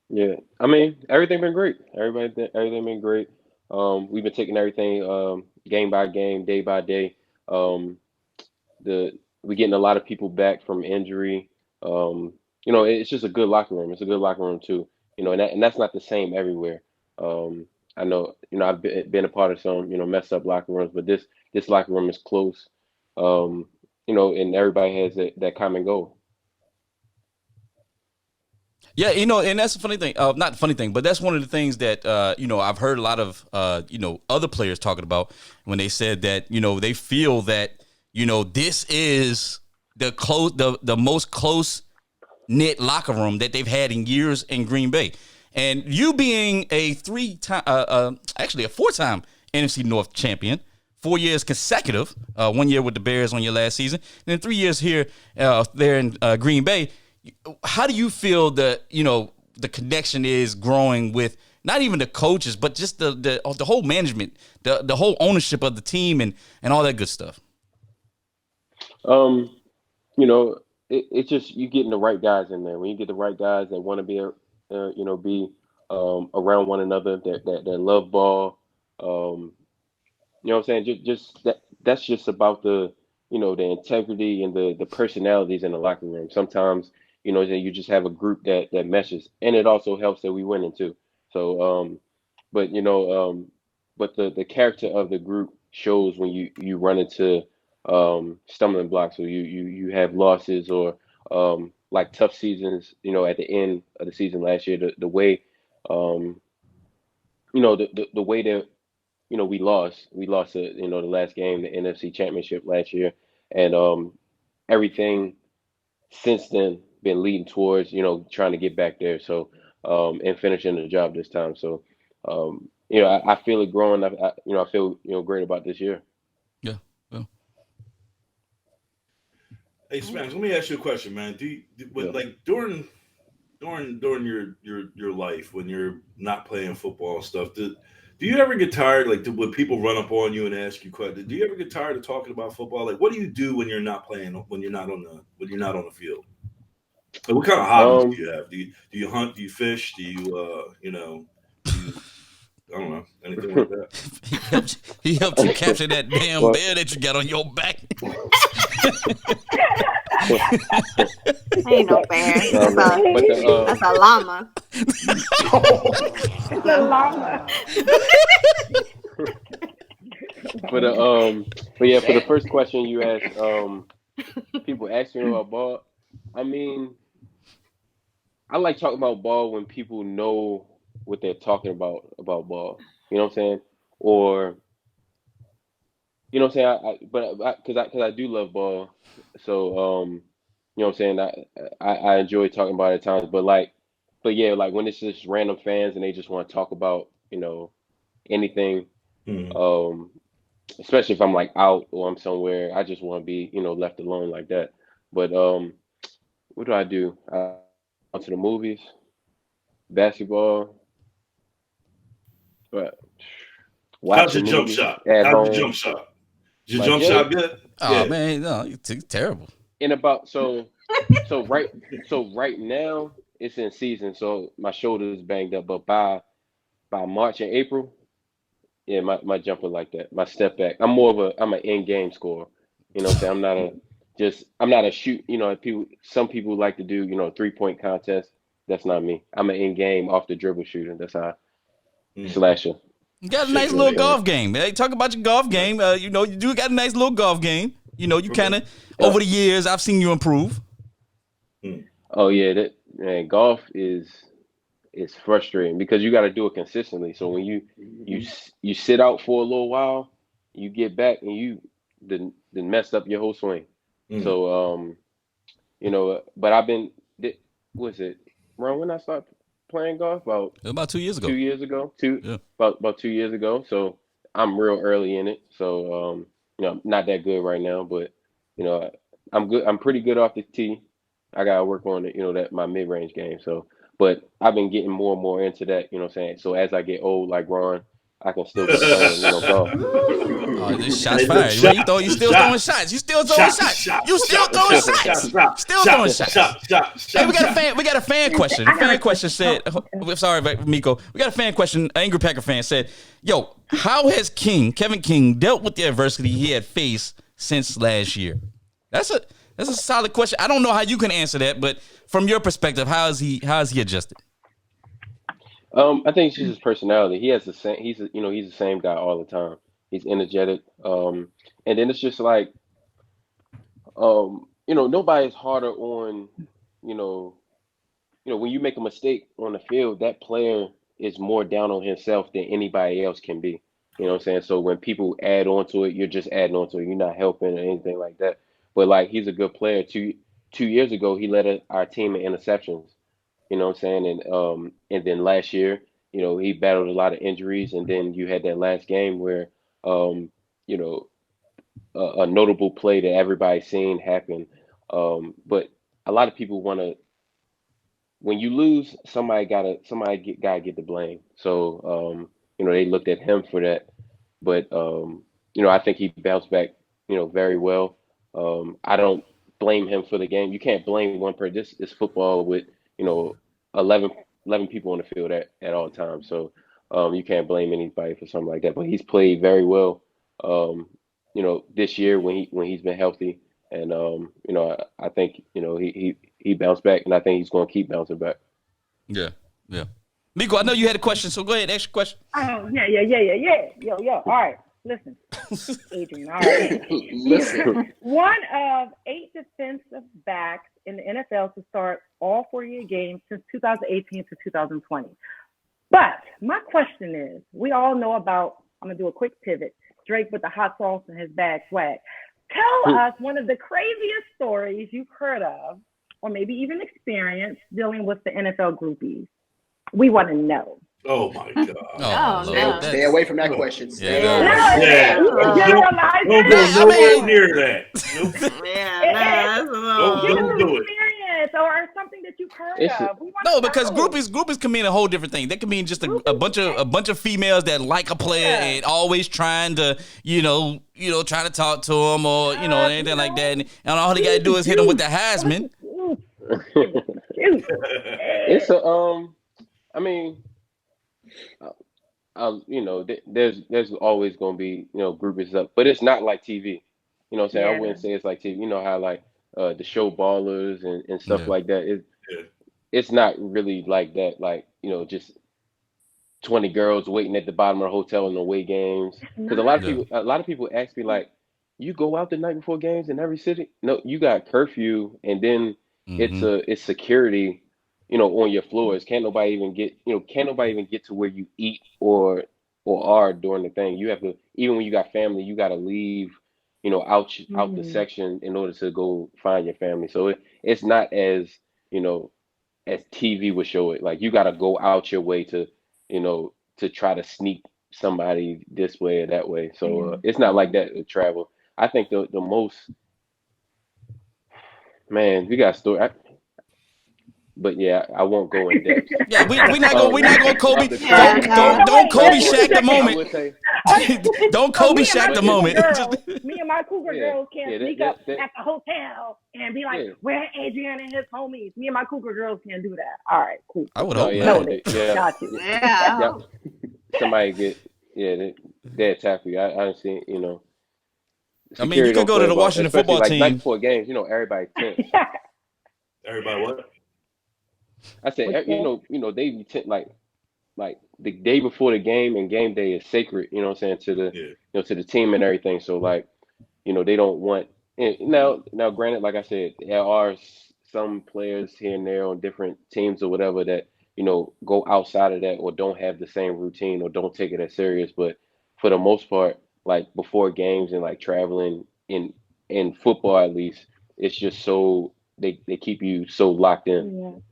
Yeah, I mean, everything been great. Everything been great. We've been taking everything game by game, day by day. We're getting a lot of people back from injury. It's just a good locker room. It's a good locker room too. And that's not the same everywhere. I know, I've been a part of some, messed up locker rooms, but this locker room is close. And everybody has that common goal. Yeah, and that's the funny thing. Not the funny thing, but that's one of the things that I've heard a lot of other players talking about when they said that they feel that this is the most close knit locker room that they've had in years in Green Bay, and you being a four-time NFC North champion. 4 years consecutive, 1 year with the Bears on your last season, and then 3 years here, there in Green Bay. How do you feel the connection is growing with not even the coaches, but just the whole management, the whole ownership of the team and all that good stuff? it's just you getting the right guys in there. When you get the right guys that want to be, be around one another, that love ball. You know what I'm saying? Just that's just about the integrity and the personalities in the locker room. Sometimes, that you just have a group that meshes, and it also helps that we winning too. So, but but the character of the group shows when you run into stumbling blocks, or you have losses, or like tough seasons. At the end of the season last year, the way um, the way that we lost the last game, the NFC Championship last year, and everything since then been leading towards trying to get back there. So and finishing the job this time. So I feel it growing. I feel great about this year. Yeah. Well, Hey, Spanish, let me ask you a question, man. Yeah. Like during your life when you're not playing football and stuff, do you ever get tired? Like, when people run up on you and ask you questions, do you ever get tired of talking about football? Like, what do you do when you're not playing? When you're not on the field? Like, what kind of hobbies Um, do you have? Do you hunt? Do you fish? Do you I don't know, anything like that? he helped you capture that damn well, bear that you got on your back. Ain't no bear. no, but That's a llama. It's a llama. but but yeah, for the first question you asked, people ask me about ball. I mean, I like talking about ball when people know what they're talking about ball. You know what I'm saying? Or what I'm saying? Because I do love ball, so you know what I'm saying? I enjoy talking about it at times, but yeah, like when it's just random fans and they just want to talk about anything, Hmm. um, especially if I'm like out or I'm somewhere, I just want to be left alone like that. But what do I do? Go to the movies, basketball, but How's watch a your jump movie shot? at How's your jump home. shot? Is your My jump jump shot good? Oh Yeah. man, no, it's terrible. in about so right so right now it's in season, so my shoulder is banged up, but by March and April, yeah, my jumper like that. My step back. I'm an in game scorer. You know what I'm saying? I'm not a shoot, some people like to do, 3-point contest. That's not me. I'm an in game off the dribble shooter. That's how Mm. slasher. You got a Shake nice and You know little what I'm bake. saying? golf game. Hey, talk about your golf game. You do got a nice little golf game. You kind Okay. of Uh, over the years I've seen you improve. Mm. oh yeah, that man, golf is frustrating because you got to do it consistently. So when you sit out for a little while, you get back and you then messed up your whole swing. Mm. So but I've been was it around when I started playing golf about About 2 years ago. 2 years ago, two Yeah. about 2 years ago. So I'm real early in it. So not that good right now, but you know, I'm good. I'm pretty good off the tee. I gotta work on it, that my mid range game. So, but I've been getting more and more into that. You know what I'm saying? So as I get old, like Ron, I can still be playing, golf. Oh, this shots Hey, look, fired. Well, you shots, you still throwing shots, shots. You still throwing shots, shots. shots, You still shots, throwing shots, shots. shots, Still throwing shots, shots. shots, shots, Hey, we shots, got a shots. fan. We got a fan question. I The got fan a question question. said, "Sorry, Miko. We got a fan question. An angry Packer fan said, "Yo, how has Kevin King, dealt with the adversity he had faced since last year?" That's a solid question. I don't know how you can answer that, but from your perspective, how has he adjusted? I think it's just his personality. He has the same. He's the same guy all the time. He's energetic. And then it's just like nobody's harder on you know when you make a mistake on the field, that player is more down on himself than anybody else can be. You know what I'm saying? So when people add on to it, you're just adding on to it. You're not helping or anything like that. But like he's a good player. Two years ago, he led our team in interceptions. You know what I'm saying? And then last year, he battled a lot of injuries, and then you had that last game where you know a notable play that everybody's seen happen. But a lot of people want to when you lose, gotta get the blame. So they looked at him for that, but I think he bounced back, very well. I don't blame him for the game. You can't blame one person. This is football with 11 people on the field at all times. So you can't blame anybody for something like that. But he's played very well. This year when he's been healthy, and I think he bounced back, and I think he's going to keep bouncing back. Yeah. Miko, I know you had a question, so go ahead, ask your question. Oh, yeah. Yo. All right, listen, Adrian. All right. Listen. One of 8 defensive backs in the NFL to start all 48 games since 2018 to 2020. But my question is, we all know about, I'm going to do a quick pivot, Drake with the hot sauce and his bag swag. Tell us one of the craziest stories you've heard of, or maybe even experienced, dealing with the NFL groupies. We want to know. Oh my God! No. Stay away from that question. Yeah. Don't go nowhere near that. Nope. Don't do it. Experience or something that you've heard of. No, because groupies can mean a whole different thing. They can mean just a bunch of females that like a player and always trying to trying to talk to him or anything like that. And all they got to do is hit him with the Heisman. It's there's always going to be, groupies up, but it's not like TV. You know what I'm saying? I wouldn't say it's like TV. You know how like the show ballers and stuff like that. It's not really like that. Like, just 20 girls waiting at the bottom of the hotel in the away games. Because a lot of people ask me like, you go out the night before games in every city? No, you got curfew, and then it's security, on your floors. Can't nobody even get to where you eat or are during the thing. You have to, even when you got family, you got to leave, out the section in order to go find your family. So it's not as, as TV would show it. Like, you got to go out your way to, to try to sneak somebody this way or that way. So it's not like that with travel. I think the most, man, we got a story. But yeah, I won't go in depth. Yeah, we're not going Kobe. Don't Kobe Shaq the moment. Don't Kobe Shaq the moment. Me and my Cougar girls can't sneak up at the hotel and be like, "Where Adrian and his homies?" Me and my Cougar girls can't do that. All right, cool. I would hope. Got you. Yeah. Somebody they attack you. I don't see, I mean, you could go to the Washington football team. Night before games, everybody tense. Everybody what? I said, they be tense, like the day before the game, and game day is sacred. You know what I'm saying, to the to the team and everything. So like, they don't want. Now, granted, like I said, there are some players here and there on different teams or whatever that go outside of that or don't have the same routine or don't take it as serious. But for the most part, like before games and like traveling in football, at least, it's just so they keep you so locked in.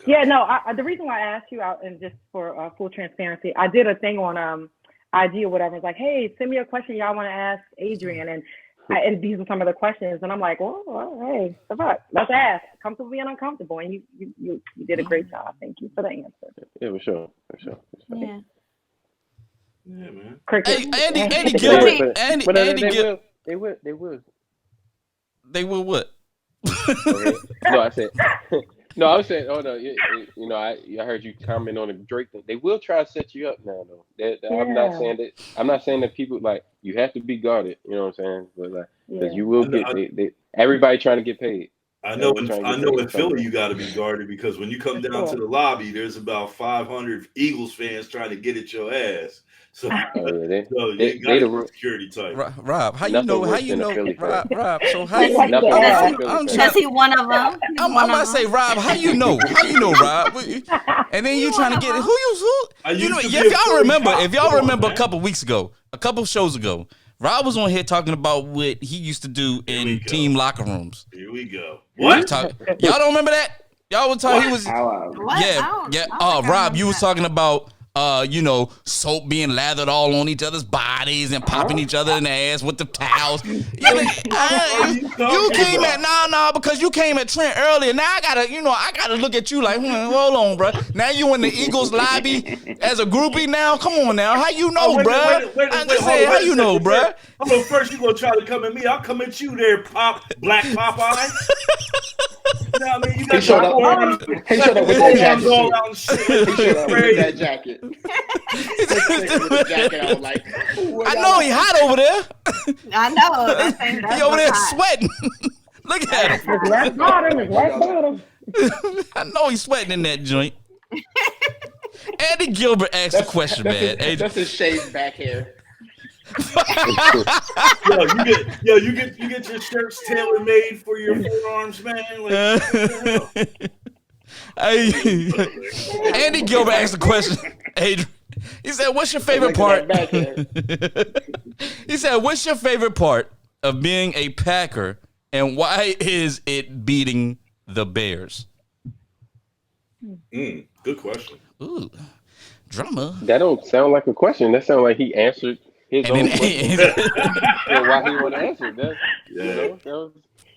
Yeah. No. The reason why I asked you out, and just for full transparency, I did a thing on IG or whatever. It's like, hey, send me a question y'all want to ask Adrian, and these are some of the questions, and I'm like, well, hey, let's ask. Comfortable being uncomfortable, and you did a great job. Thank you for the answer. Yeah, for sure. Yeah. Yeah, man. Andy Gilbert. Andy Gilbert. They will. They will what? No, I said. No, I was saying. Oh no, I heard you comment on the Drake thing. They will try to set you up now, though. I'm not saying that. I'm not saying that people like you have to be guarded. You know what I'm saying? But like, because you will get. Everybody trying to get paid. I know in Philly you got to be guarded, because when you come down to the lobby, there's about 500 Eagles fans trying to get at your ass. So, they the security type. Rob, how you know? Rob, so how you know? Is he one of them? I'm about to say, Rob, how you know? Rob? And then you trying to get who? If y'all remember a couple shows ago, Rob was on here talking about what he used to do in team locker rooms. Here we go. What? Y'all don't remember that? Y'all was talking. He was. What? Yeah. Oh, Rob, you was talking about soap being lathered all on each other's bodies and popping each other in the ass with the towels. You came at because you came at Trent earlier. Now I gotta look at you like, hold on, bro. Now you in the Eagles lobby as a groupie now. Come on now, how you know, bro? I'm just saying, how you know, bro? Hold on, first you gonna try to come at me? I'll come at you there, Black Popeye. You know what I mean? You got showed up with that jacket. With the jacket, I was like, I know he hot over there. I know. He over there sweating. Look at him. Black bottom. I know he's sweating in that joint. Andy Gilbert asked a question, man. That's his shaved back hair. you get your shirts tailor made for your forearms, man. Andy Gilbert asked a question, Adrian. He said, "What's your favorite part?" He said, "What's your favorite part of being a Packer, and why is it beating the Bears?" Good question. Ooh, drama. That don't sound like a question. That sounds like he answered his own question. Why he want to answer that? You know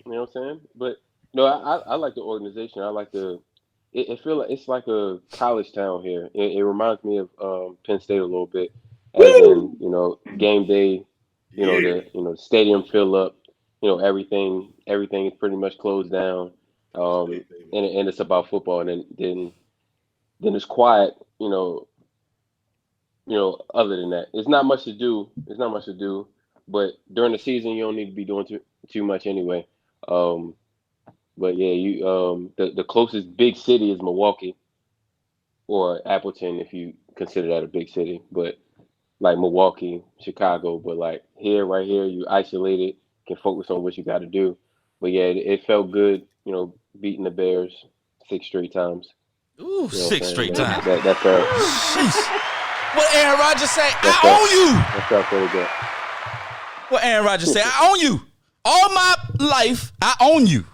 what I'm saying? But no, I like the organization. I like it feel like it's like a college town here. It reminds me of Penn State a little bit. As in, game day, the stadium fill up, everything is pretty much closed down. And it's about football, and then it's quiet, other than that. It's not much to do. But during the season, you don't need to be doing too much anyway. But yeah, the closest big city is Milwaukee or Appleton, if you consider that a big city. But like Milwaukee, Chicago, but like right here, you isolated, can focus on what you got to do. But yeah, it felt good, beating the Bears 6 straight times. Ooh, 6 straight times. That felt. Jeez. What Aaron Rodgers say? I own you. That felt pretty good. What Aaron Rodgers say? I own you. All my life, I own you.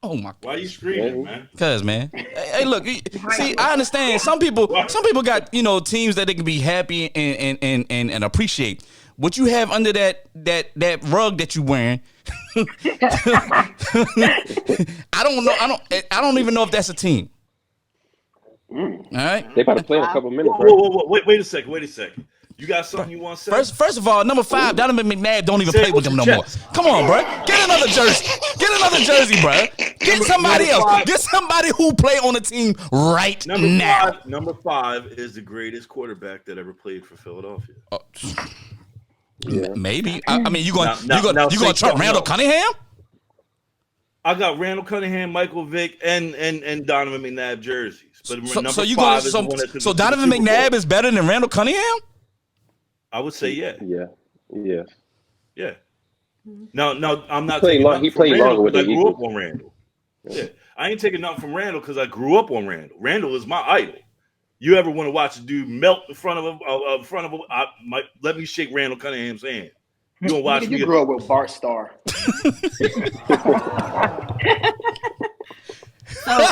Oh my God. Why are you screaming, man? Cause man, hey, look. See, I understand. Some people got teams that they can be happy and appreciate. What you have under that rug that you wearing, I don't know. I don't even know if that's a team. All right, they about to play in a couple minutes. Whoa, wait a second. You got something you want to say? First of all, number 5, Donovan McNabb don't even play with them no more. Come on, bro. Get another jersey, bro. Get somebody else. Get somebody who play on the team right now. Number 5 is the greatest quarterback that ever played for Philadelphia. Maybe. I mean, you going to trump Randall Cunningham? I got Randall Cunningham, Michael Vick, and Donovan McNabb jerseys. But so Donovan McNabb is better than Randall Cunningham? I would say yeah. Yeah. No, I'm not. He played longer with the Eagles. I grew up on Eagles. Randall. Yeah, I ain't taking nothing from Randall because I grew up on Randall. Randall is my idol. You ever want to watch a dude melt in front of him? Let me shake Randall Cunningham's hand. You gonna watch me? You grew up with Bart Starr. So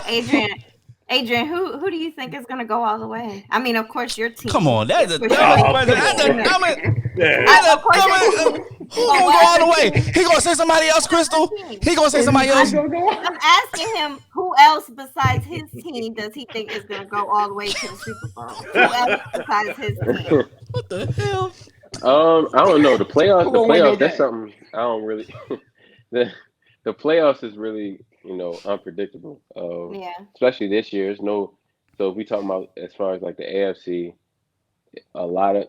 Adrian, who do you think is going to go all the way? I mean, of course, your team. Come on, that's a who gonna go all the way? He gonna say somebody else, Crystal? He gonna say somebody else? I'm asking him who else besides his team does he think is going to go all the way to the Super Bowl? Who else besides his team? What the hell? I don't know. The playoffs. That's something I don't really. The playoffs is really unpredictable. Especially this year. So if we talking about as far as like the AFC, a lot of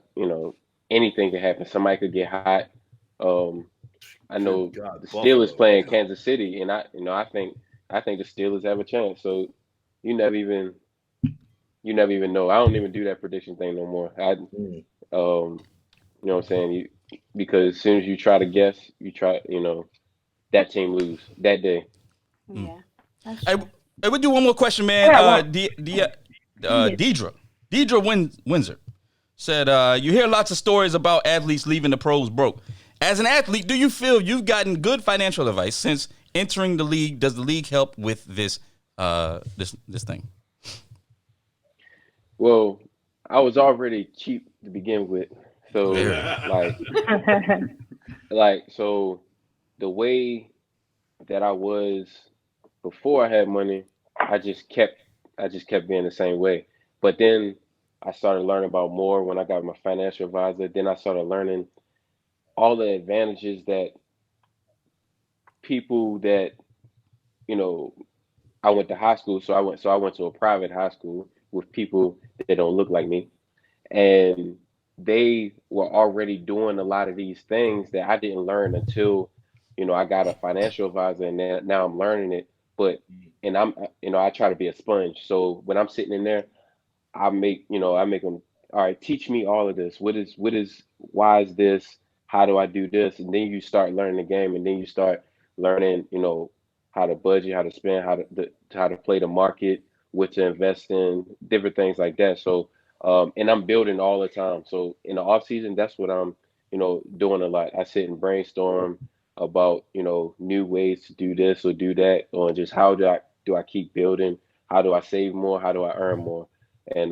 anything could happen. Somebody could get hot. I know the Steelers playing Kansas City, and I think the Steelers have a chance. So you never even know. I don't even do that prediction thing no more. You know what I'm saying? Because as soon as you try to guess, that team lose that day. Yeah. Hey, we'll do one more question, man. Deidre Windsor said, you hear lots of stories about athletes leaving the pros broke. As an athlete, do you feel you've gotten good financial advice since entering the league? Does the league help with this thing? Well, I was already cheap to begin with. So like so the way that I was before I had money, I just kept being the same way. But then I started learning about more when I got my financial advisor. Then I started learning all the advantages that people that, you know, I went to high school, so I went to a private high school with people that don't look like me. And they were already doing a lot of these things that I didn't learn until, I got a financial advisor, and now I'm learning it. But and I'm I try to be a sponge. So when I'm sitting in there, I make them, all right, teach me all of this. Why is this? How do I do this? And then you start learning the game, and then you start learning, how to budget, how to spend, how to play the market, what to invest in, different things like that. So, and I'm building all the time. So in the off season, that's what I'm, doing a lot. I sit and brainstorm about, new ways to do this or do that, or just how do I keep building? How do I save more? How do I earn more? And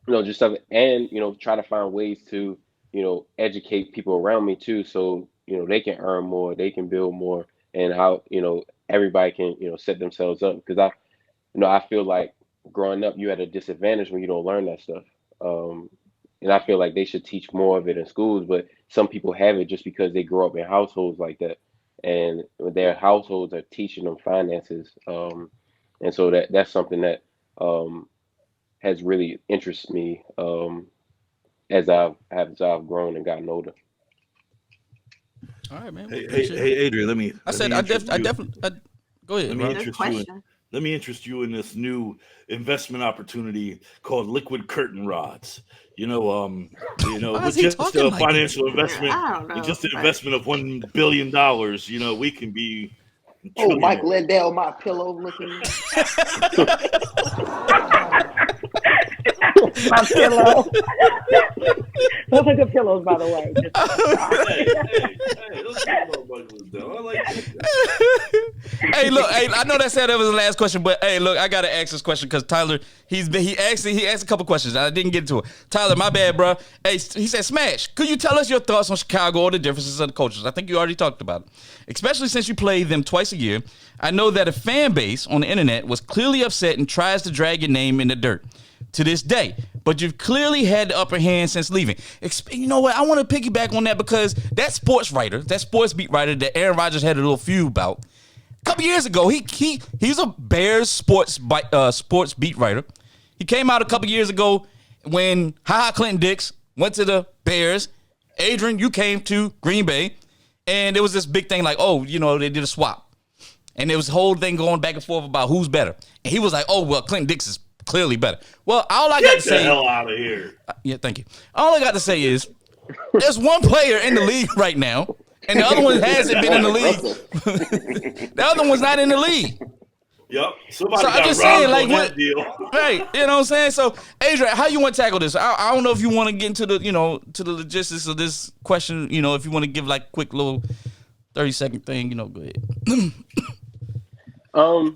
just stuff, and try to find ways to educate people around me too, so they can earn more, they can build more, and how everybody can set themselves up, because I feel like growing up you at a disadvantage when you don't learn that stuff, and I feel like they should teach more of it in schools, but some people have it just because they grow up in households like that, and their households are teaching them finances, and so that's something that has really interested me as I've grown and gotten older. All right, man. Hey, Adrian, Go ahead. Let me interest you in this new investment opportunity called liquid curtain rods. With just a financial investment, just an investment of $1 billion, we can be. Oh, Mike Lindell, my pillow looking. My pillow. Those are good pillows, by the way. Let's talk about Mike Lindell. I like that. Hey, look, I know that said that was the last question, but hey, look, I gotta ask this question because Tyler, he asked a couple questions. I didn't get into it. Tyler, my bad, bro. Hey, he said, Smash, could you tell us your thoughts on Chicago or the differences of the coaches? I think you already talked about it, especially since you play them twice a year. I know that a fan base on the internet was clearly upset and tries to drag your name in the dirt to this day, but you've clearly had the upper hand since leaving. You know what? I want to piggyback on that because that sports beat writer that Aaron Rodgers had a little feud about a couple years ago, he's a Bears sports beat writer. He came out a couple years ago when Clinton Dix went to the Bears. Adrian, you came to Green Bay, and there was this big thing like, they did a swap, and there was a whole thing going back and forth about who's better. And he was like, Clinton Dix is clearly better. Well, all I got to say, get the hell out of here. Yeah, thank you. All I got to say is, there's one player in the league right now, and the other one hasn't been in the league. The other one's not in the league. Yep. So I'm just saying, like, what? Right. You know what I'm saying? So, Adrian, how you want to tackle this? I don't know if you want to get into the logistics of this question. If you want to give like a quick little 30-second thing, go ahead.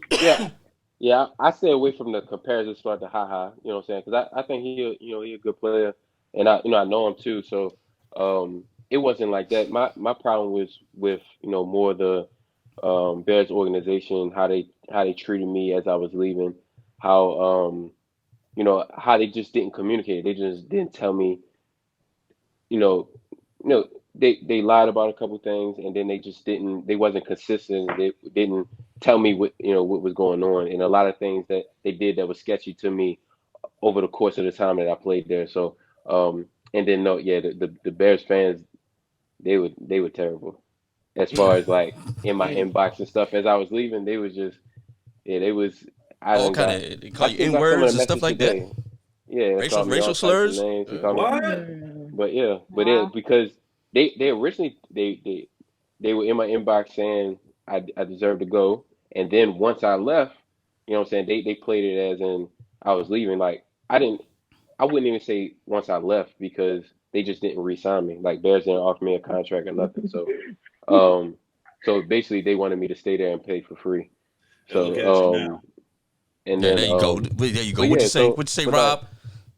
Yeah. Yeah, I stay away from the comparison start to Ha. You know what I'm saying? Because I think he a good player, and I know him too. So it wasn't like that. My problem was with more the Bears organization, how they treated me as I was leaving, how how they just didn't communicate. They just didn't tell me. They lied about a couple things, and then they wasn't consistent. They didn't tell me what was going on, and a lot of things that they did that was sketchy to me over the course of the time that I played there. So and then the Bears fans, they were terrible as far as like in my inbox and stuff. As I was leaving, they was just they was all kind of they call you N-words and stuff like that. Yeah, racial slurs. But because they originally they were in my inbox saying I deserved to go, and then once I left, what I'm saying, they played it as in I was leaving. Like I wouldn't even say once I left, because they just didn't re-sign me. Like Bears didn't offer me a contract or nothing. So so basically they wanted me to stay there and pay for free. So and there you go. There you go. What you say, Rob?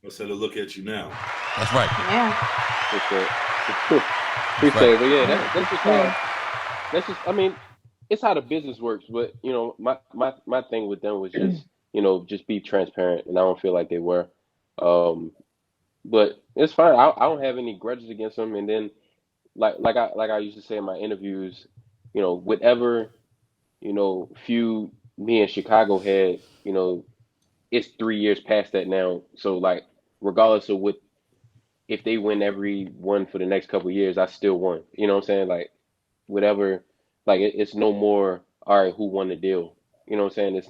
I said, look at you now. That's right. Yeah. Appreciate it. But yeah, that's just how. That's just. I mean, it's how the business works. But you know, my thing with them was just just be transparent, and I don't feel like they were. Um, but it's fine. I don't have any grudges against them. And then like I used to say in my interviews, whatever feud me and Chicago had, it's 3 years past that now. So like, regardless of what, if they win every one for the next couple of years, I still won. You know what I'm saying? Like whatever, like it's no more. All right, who won the deal? You know what I'm saying? It's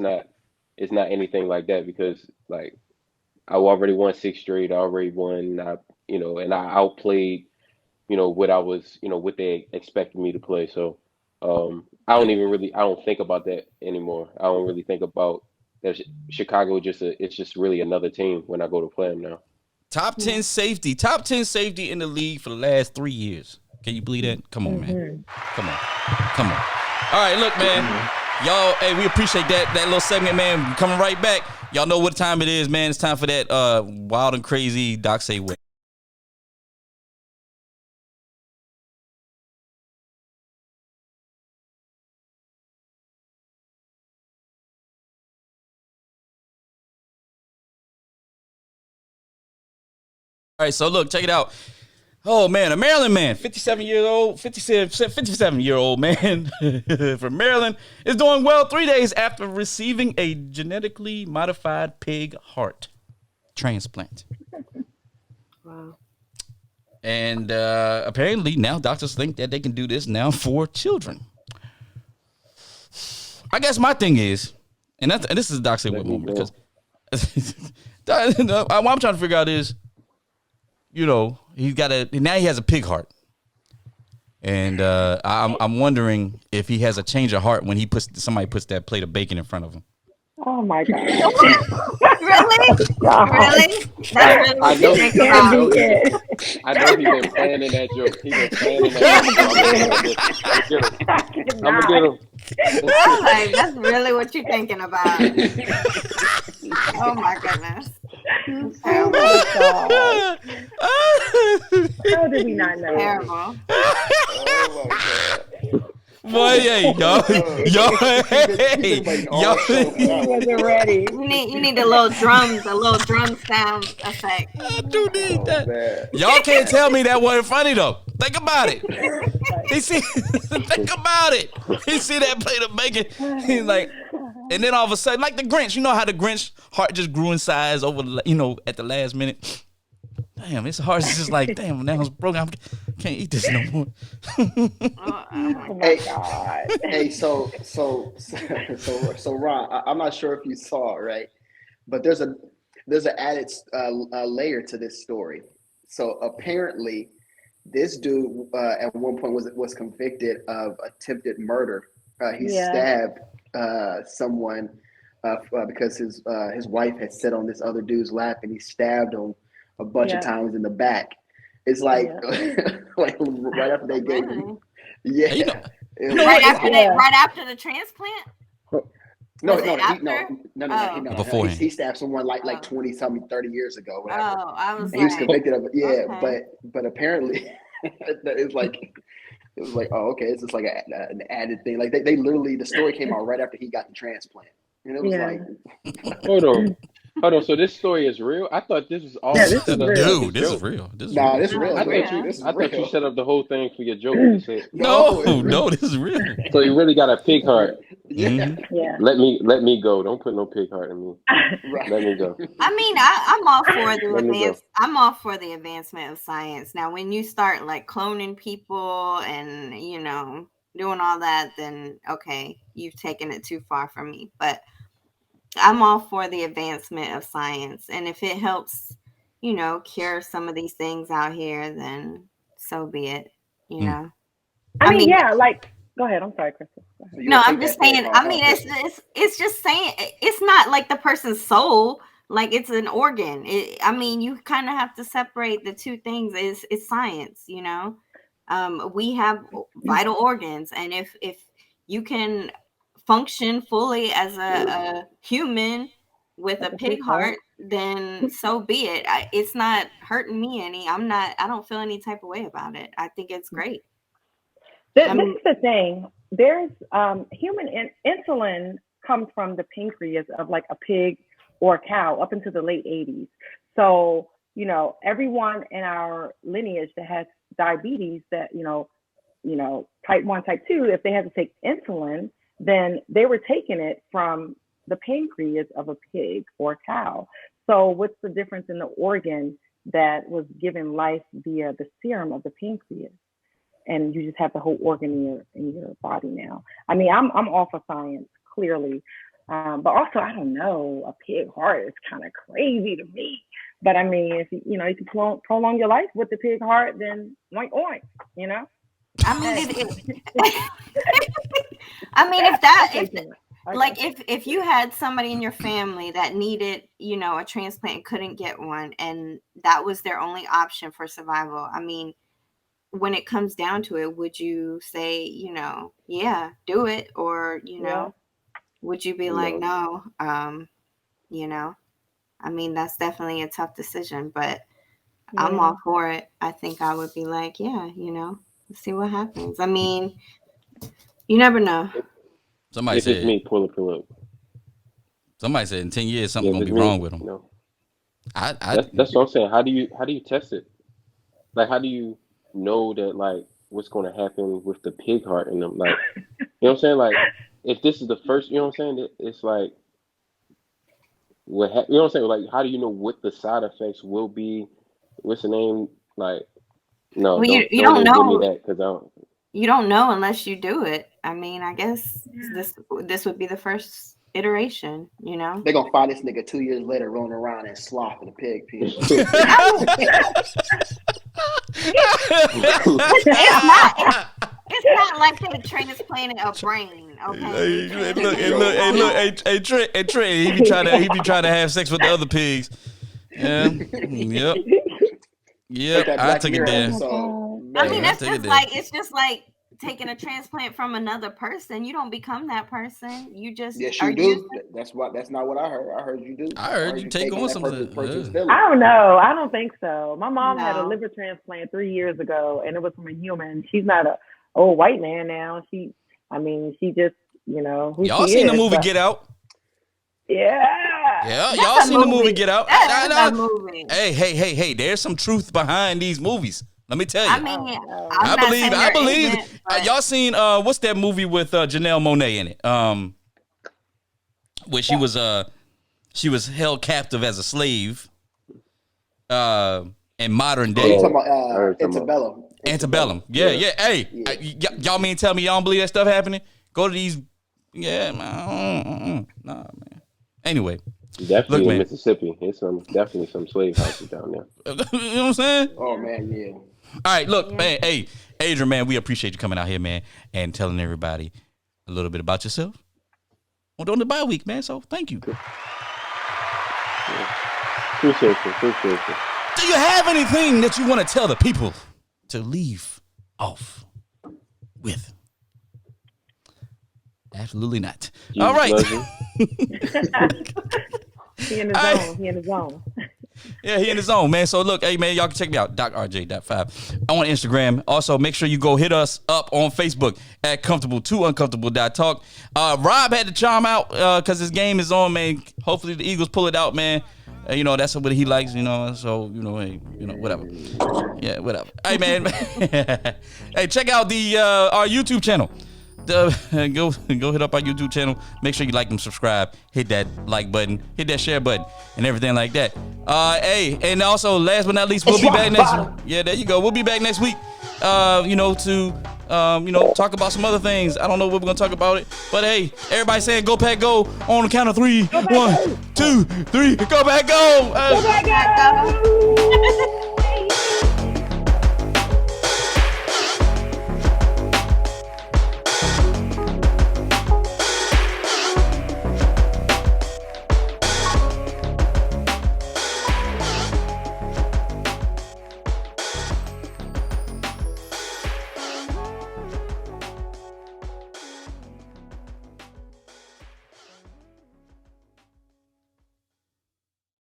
not anything like that because like I already won 6 straight. I already won. And I outplayed. What I was. What they expected me to play. So I don't think about that anymore. I don't really think about that. Chicago it's just really another team when I go to play them now. Top 10 safety in the league for the last 3 years. Can you believe that? Come on, man. Come on. All right, look, man. Y'all, hey, we appreciate that little segment, man. We're coming right back. Y'all know what time it is, man. It's time for that wild and crazy Doc Say What. All right, so look, check it out. Oh man, a Maryland man, 57-year-old man from Maryland is doing well 3 days after receiving a genetically modified pig heart transplant. Wow. And apparently now doctors think that they can do this now for children. I guess my thing is, and this is a Doc Say What moment, because what I'm trying to figure out is, he has a pig heart, and I'm wondering if he has a change of heart when somebody puts that plate of bacon in front of him. Oh my God. Really? Really? That's really what you think about. I know he's been planning that joke. He's been planning that joke. I'm gonna get him. I'm like, that's really what you're thinking about. Oh my goodness. Oh my God. How did we not know? Terrible. Oh my God. Boy, hey, y'all, He wasn't ready. You need a little drum sound effect. I do need that. Y'all can't tell me that wasn't funny though. Think about it. Think about it. He see that plate of bacon. He's like, and then all of a sudden, like the Grinch, you know how the Grinch heart just grew in size over, at the last minute. Damn, his heart's just like, damn, now it's broken. I can't eat this no more. Oh my God. Hey, so Ron, I'm not sure if you saw it, right? But there's an added layer to this story. So apparently, this dude at one point was convicted of attempted murder. He stabbed someone because his wife had sat on this other dude's lap, and he stabbed him a bunch of times in the back. It's like like right after they gave him, right after the transplant. No. Beforehand. He stabbed someone like 20 something 30 years ago. Whatever. Oh, I was. He was convicted of it. Yeah, okay. but apparently it was like, oh, okay, it's just like an added thing. Like they literally, the story came out right after he got the transplant, and it was like, hold on. So this story is real? I thought this was all this is real. Dude, this is real. This is nah, real. this is real. I thought you set up the whole thing for your joke. No, this is real. So you really got a pig heart. Yeah. Yeah. Let me go. Don't put no pig heart in me. Right. Let me go. I mean, I'm all for I'm all for the advancement of science. Now, when you start like cloning people and doing all that, then okay, you've taken it too far from me. But I'm all for the advancement of science, and if it helps, cure some of these things out here, then so be it. I mean, like, go ahead. I'm sorry, Crystal. No, I'm just saying. I mean, it's just saying it's not like the person's soul. Like it's an organ. You kind of have to separate the two things. It's science, we have vital organs, and if you can function fully as a human, with a pig heart, then so be it. It's not hurting me any. I don't feel any type of way about it. I think it's great. This is the thing. There's human insulin comes from the pancreas of like a pig or a cow up into the late 80s. So, you know, everyone in our lineage that has diabetes that, you know, type 1, type 2, if they had to take insulin, then they were taking it from the pancreas of a pig or cow. So what's the difference in the organ that was given life via the serum of the pancreas? And you just have the whole organ in your body now. I mean, I'm all for science, clearly. But also, I don't know, a pig heart is kind of crazy to me. But I mean, if you can prolong your life with the pig heart, then oink, oink, you know? I mean, if you had somebody in your family that needed, a transplant and couldn't get one, and that was their only option for survival, I mean, when it comes down to it, would you say, yeah, do it, or would you be like, no, I mean, that's definitely a tough decision, but I'm all for it. I think I would be like, yeah, let's see what happens. I mean, you never know. Somebody said, me, pull up. Somebody said in 10 years something's gonna be wrong with them. That's what I'm saying. How do you test it? Like, how do you know that, like, what's going to happen with the pig heart in them? Like, you know what I'm saying? Like, if this is the first, you know what I'm saying? It's like, you know what I'm saying? Like, how do you know what the side effects will be? What's the name? Like, no, well, you don't know. Give me that, 'cause you don't know unless you do it. I mean, I guess this would be the first iteration, They're gonna find this nigga 2 years later rolling around and slopping a pig pee. It's not like they're transplanting a brain, okay? Hey, Trent, he be trying to have sex with the other pigs. Yeah, yep. I took it there. I mean, it's just like taking a transplant from another person. You don't become that person. You just yes, you do. That's not what I heard. I heard you do. I heard you take on something. I don't know. I don't think so. My mom had a liver transplant 3 years ago, and it was from a human. She's not a old white man now. She just, who y'all seen the movie Get Out? Yeah, y'all seen the movie Get Out? That's a movie. Hey, there's some truth behind these movies. Let me tell you. I mean, I believe. Y'all seen what's that movie with Janelle Monáe in it? Where she was held captive as a slave. In modern day. You're talking about Antebellum. Yeah. Hey, y'all mean tell me y'all don't believe that stuff happening? Go to these. Yeah, man. Nah, man. Anyway. Definitely in Mississippi. There's definitely some slave houses down there. You know what I'm saying? Oh, man, yeah. All right, look, man. Hey, Adrian, man, we appreciate you coming out here, man, and telling everybody a little bit about yourself. We're doing the bye week, man, so thank you. Yeah. Appreciate you. Do you have anything that you want to tell the people to leave off with? Absolutely not. Jesus. All right. He in the zone. Yeah, he in his zone, man. So look, hey man, y'all can check me out, DocRJ.5 on Instagram. Also, make sure you go hit us up on Facebook at comfortable2uncomfortable.talk. Rob had to chime out because his game is on, man. Hopefully the Eagles pull it out, man. That's what he likes, so, hey, whatever. Yeah, whatever. Hey, man. Hey, check out our YouTube channel. Go hit up our YouTube channel. Make sure you like and subscribe. Hit that like button. Hit that share button and everything like that. Hey, and also last but not least, we'll be back next week. Yeah, there you go. We'll be back next week. To talk about some other things. I don't know what we're gonna talk about it, but hey, everybody saying go Pack Go on the count of 3. 1, 2, 3. Go Pack Go. Go Pack Go.